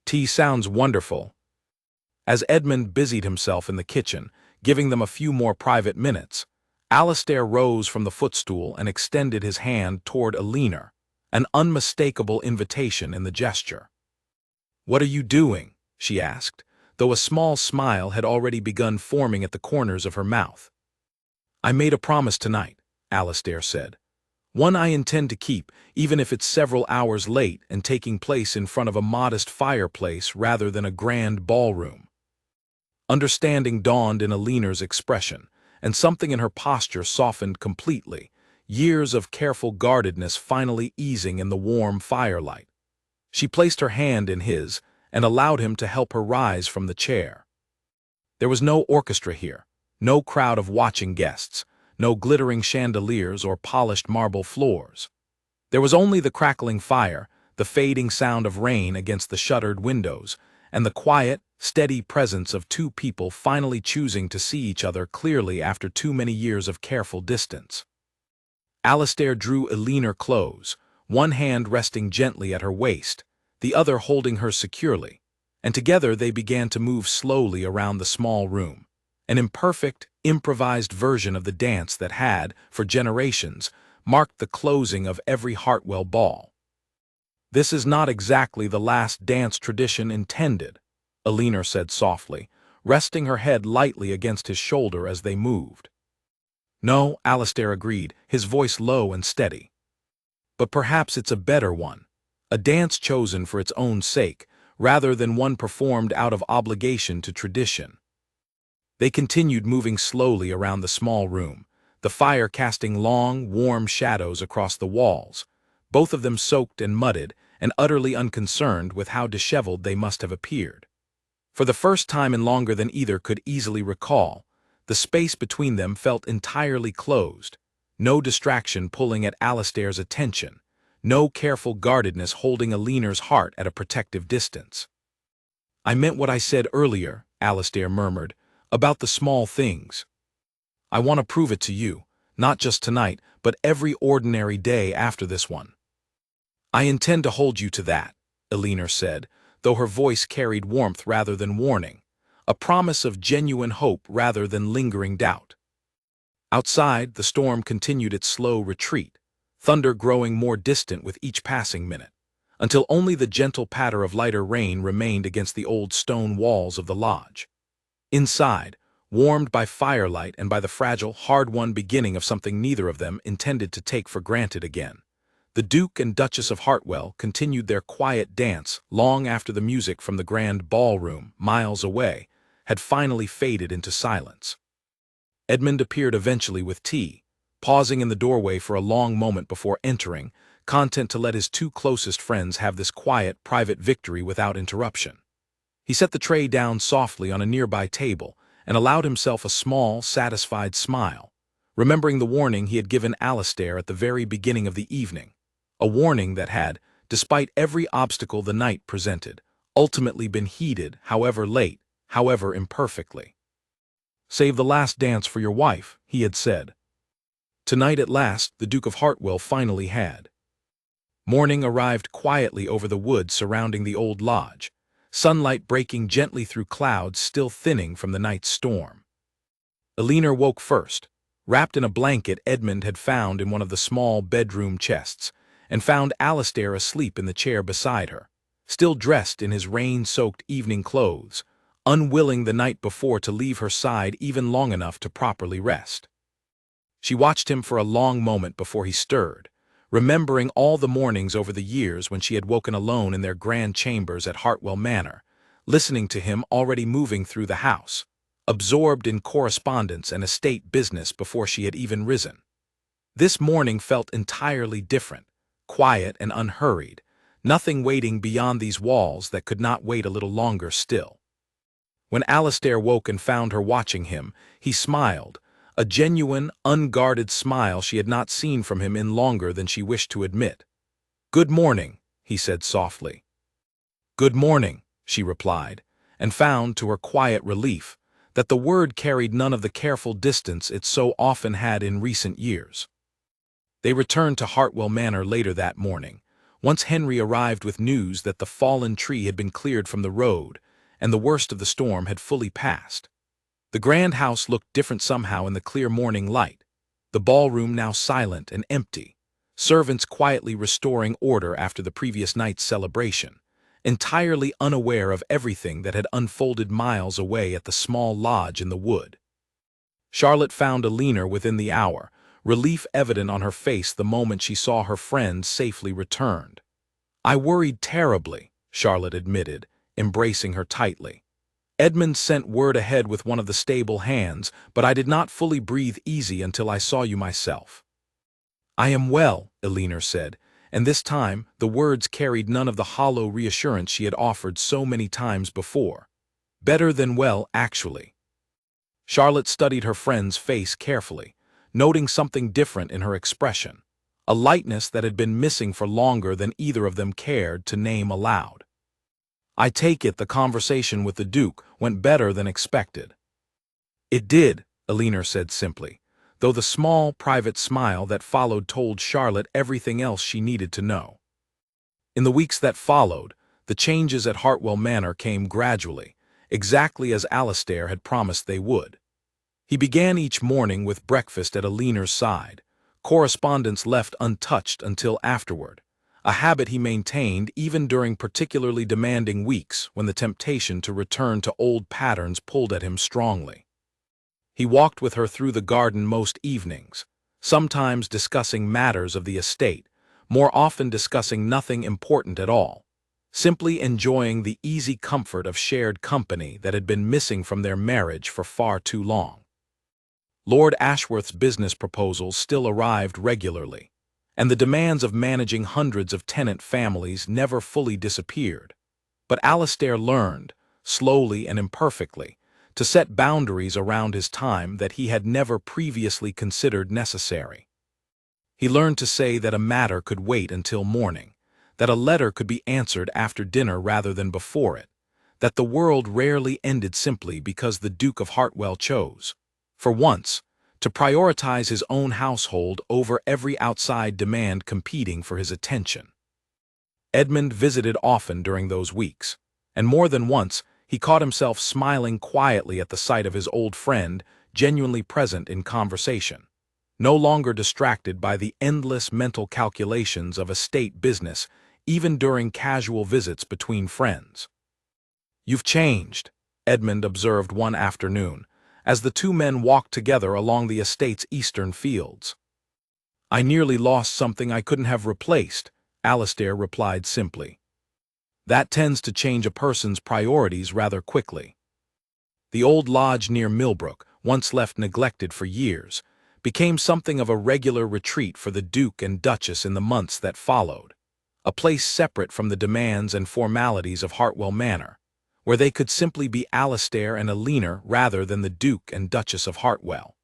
"Tea sounds wonderful." As Edmund busied himself in the kitchen, giving them a few more private minutes, Alistair rose from the footstool and extended his hand toward Elinor, an unmistakable invitation in the gesture. "What are you doing?" she asked, though a small smile had already begun forming at the corners of her mouth. "I made a promise tonight," Alistair said. "One I intend to keep, even if it's several hours late and taking place in front of a modest fireplace rather than a grand ballroom." Understanding dawned in Elinor's expression, and something in her posture softened completely, years of careful guardedness finally easing in the warm firelight. She placed her hand in his and allowed him to help her rise from the chair. There was no orchestra here, no crowd of watching guests, no glittering chandeliers or polished marble floors. There was only the crackling fire, the fading sound of rain against the shuttered windows, and the quiet, steady presence of two people finally choosing to see each other clearly after too many years of careful distance. Alistair drew Elinor close, one hand resting gently at her waist, the other holding her securely, and together they began to move slowly around the small room, an imperfect, improvised version of the dance that had, for generations, marked the closing of every Hartwell ball. "This is not exactly the last dance tradition intended," Elinor said softly, resting her head lightly against his shoulder as they moved. "No," Alistair agreed, his voice low and steady. "But perhaps it's a better one, a dance chosen for its own sake, rather than one performed out of obligation to tradition." They continued moving slowly around the small room, the fire casting long, warm shadows across the walls, both of them soaked and mudded and utterly unconcerned with how disheveled they must have appeared. For the first time in longer than either could easily recall, the space between them felt entirely closed, no distraction pulling at Alistair's attention, no careful guardedness holding Elinor's heart at a protective distance. "I meant what I said earlier," Alistair murmured, "about the small things. I want to prove it to you, not just tonight, but every ordinary day after this one." "I intend to hold you to that," Elinor said, though her voice carried warmth rather than warning, a promise of genuine hope rather than lingering doubt. Outside, the storm continued its slow retreat, thunder growing more distant with each passing minute, until only the gentle patter of lighter rain remained against the old stone walls of the lodge. Inside, warmed by firelight and by the fragile, hard-won beginning of something neither of them intended to take for granted again, the Duke and Duchess of Hartwell continued their quiet dance long after the music from the grand ballroom, miles away, had finally faded into silence. Edmund appeared eventually with tea, pausing in the doorway for a long moment before entering, content to let his two closest friends have this quiet, private victory without interruption. He set the tray down softly on a nearby table and allowed himself a small, satisfied smile, remembering the warning he had given Alistair at the very beginning of the evening, a warning that had, despite every obstacle the night presented, ultimately been heeded, however late, however imperfectly. "Save the last dance for your wife," he had said. Tonight at last the Duke of Hartwell finally had. Morning arrived quietly over the woods surrounding the old lodge, sunlight breaking gently through clouds still thinning from the night's storm. Elinor woke first, wrapped in a blanket Edmund had found in one of the small bedroom chests, and found Alistair asleep in the chair beside her, still dressed in his rain-soaked evening clothes, unwilling the night before to leave her side even long enough to properly rest. She watched him for a long moment before he stirred, remembering all the mornings over the years when she had woken alone in their grand chambers at Hartwell Manor, listening to him already moving through the house, absorbed in correspondence and estate business before she had even risen. This morning felt entirely different, quiet and unhurried, nothing waiting beyond these walls that could not wait a little longer still. When Alistair woke and found her watching him, he smiled, a genuine, unguarded smile she had not seen from him in longer than she wished to admit. "Good morning," he said softly. "Good morning," she replied, and found, to her quiet relief, that the word carried none of the careful distance it so often had in recent years. They returned to Hartwell Manor later that morning, once Henry arrived with news that the fallen tree had been cleared from the road, and the worst of the storm had fully passed. The grand house looked different somehow in the clear morning light, the ballroom now silent and empty, servants quietly restoring order after the previous night's celebration, entirely unaware of everything that had unfolded miles away at the small lodge in the wood. Charlotte found Elinor within the hour, relief evident on her face the moment she saw her friends safely returned. "I worried terribly," Charlotte admitted, embracing her tightly. "Edmund sent word ahead with one of the stable hands, but I did not fully breathe easy until I saw you myself." "I am well," Elinor said, and this time the words carried none of the hollow reassurance she had offered so many times before. "Better than well, actually." Charlotte studied her friend's face carefully, noting something different in her expression, a lightness that had been missing for longer than either of them cared to name aloud. "I take it the conversation with the Duke went better than expected." "It did," Elinor said simply, though the small, private smile that followed told Charlotte everything else she needed to know. In the weeks that followed, the changes at Hartwell Manor came gradually, exactly as Alastair had promised they would. He began each morning with breakfast at Elinor's side, correspondence left untouched until afterward, a habit he maintained even during particularly demanding weeks when the temptation to return to old patterns pulled at him strongly. He walked with her through the garden most evenings, sometimes discussing matters of the estate, more often discussing nothing important at all, simply enjoying the easy comfort of shared company that had been missing from their marriage for far too long. Lord Ashworth's business proposals still arrived regularly, and the demands of managing hundreds of tenant families never fully disappeared. But Alastair learned, slowly and imperfectly, to set boundaries around his time that he had never previously considered necessary. He learned to say that a matter could wait until morning, that a letter could be answered after dinner rather than before it, that the world rarely ended simply because the Duke of Hartwell chose, for once, to prioritize his own household over every outside demand competing for his attention. Edmund visited often during those weeks, and more than once he caught himself smiling quietly at the sight of his old friend, genuinely present in conversation, no longer distracted by the endless mental calculations of estate business, even during casual visits between friends. "You've changed," Edmund observed one afternoon, as the two men walked together along the estate's eastern fields. "I nearly lost something I couldn't have replaced," Alastair replied simply. "That tends to change a person's priorities rather quickly." The old lodge near Millbrook, once left neglected for years, became something of a regular retreat for the Duke and Duchess in the months that followed, a place separate from the demands and formalities of Hartwell Manor, where they could simply be Alastair and Elinor rather than the Duke and Duchess of Hartwell.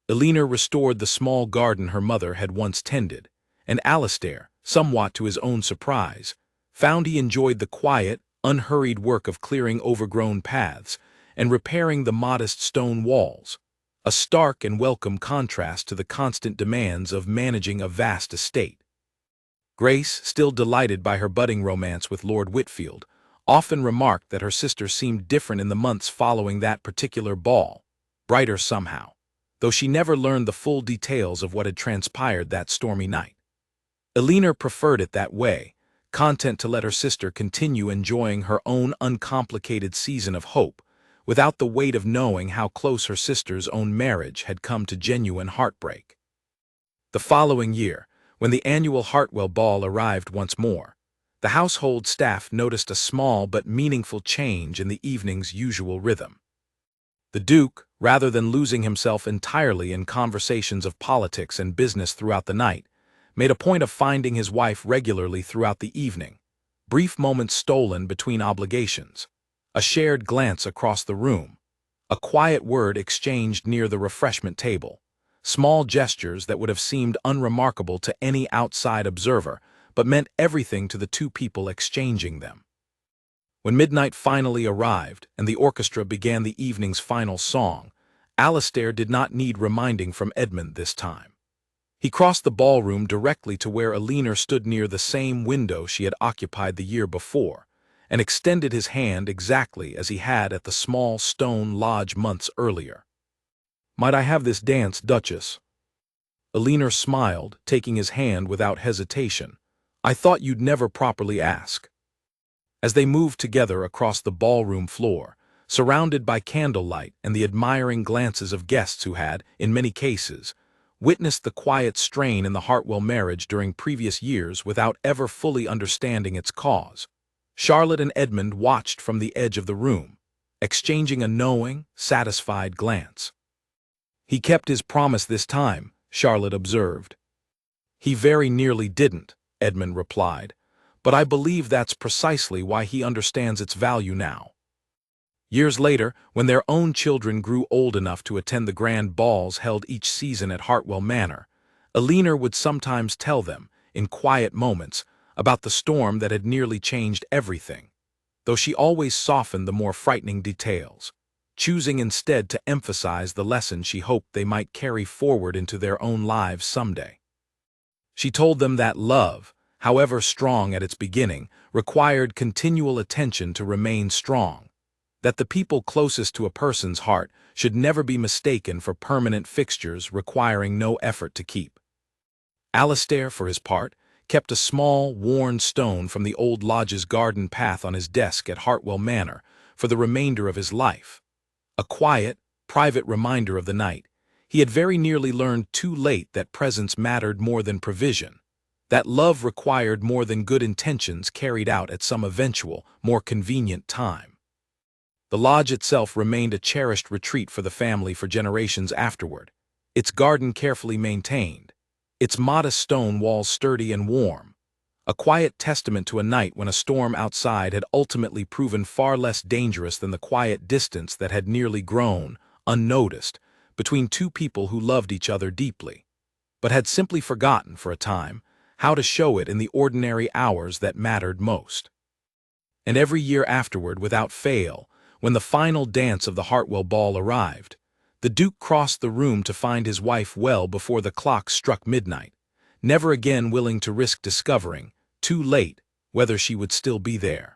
Elinor restored the small garden her mother had once tended, and Alastair, somewhat to his own surprise, found he enjoyed the quiet, unhurried work of clearing overgrown paths and repairing the modest stone walls, a stark and welcome contrast to the constant demands of managing a vast estate. Grace, still delighted by her budding romance with Lord Whitfield, often remarked that her sister seemed different in the months following that particular ball, brighter somehow, though she never learned the full details of what had transpired that stormy night. Elinor preferred it that way, content to let her sister continue enjoying her own uncomplicated season of hope, without the weight of knowing how close her sister's own marriage had come to genuine heartbreak. The following year, when the annual Hartwell Ball arrived once more, the household staff noticed a small but meaningful change in the evening's usual rhythm. The Duke, rather than losing himself entirely in conversations of politics and business throughout the night, made a point of finding his wife regularly throughout the evening, brief moments stolen between obligations, a shared glance across the room, a quiet word exchanged near the refreshment table, small gestures that would have seemed unremarkable to any outside observer, but meant everything to the two people exchanging them. When midnight finally arrived and the orchestra began the evening's final song, Alastair did not need reminding from Edmund this time. He crossed the ballroom directly to where Elinor stood near the same window she had occupied the year before, and extended his hand exactly as he had at the small stone lodge months earlier. "Might I have this dance, Duchess?" Elinor smiled, taking his hand without hesitation. "I thought you'd never properly ask." As they moved together across the ballroom floor, surrounded by candlelight and the admiring glances of guests who had, in many cases, witnessed the quiet strain in the Hartwell marriage during previous years without ever fully understanding its cause, Charlotte and Edmund watched from the edge of the room, exchanging a knowing, satisfied glance. "He kept his promise this time," Charlotte observed. "He very nearly didn't," Edmund replied, "but I believe that's precisely why he understands its value now." Years later, when their own children grew old enough to attend the grand balls held each season at Hartwell Manor, Elinor would sometimes tell them, in quiet moments, about the storm that had nearly changed everything, though she always softened the more frightening details, choosing instead to emphasize the lesson she hoped they might carry forward into their own lives someday. She told them that love, however strong at its beginning, required continual attention to remain strong, that the people closest to a person's heart should never be mistaken for permanent fixtures requiring no effort to keep. Alastair, for his part, kept a small, worn stone from the old lodge's garden path on his desk at Hartwell Manor for the remainder of his life. A quiet, private reminder of the night he had very nearly learned too late that presence mattered more than provision, that love required more than good intentions carried out at some eventual, more convenient time. The lodge itself remained a cherished retreat for the family for generations afterward, its garden carefully maintained, its modest stone walls sturdy and warm, a quiet testament to a night when a storm outside had ultimately proven far less dangerous than the quiet distance that had nearly grown, unnoticed, between two people who loved each other deeply, but had simply forgotten, for a time, how to show it in the ordinary hours that mattered most. And every year afterward, without fail, when the final dance of the Hartwell ball arrived, the Duke crossed the room to find his wife well before the clock struck midnight, never again willing to risk discovering, too late, whether she would still be there.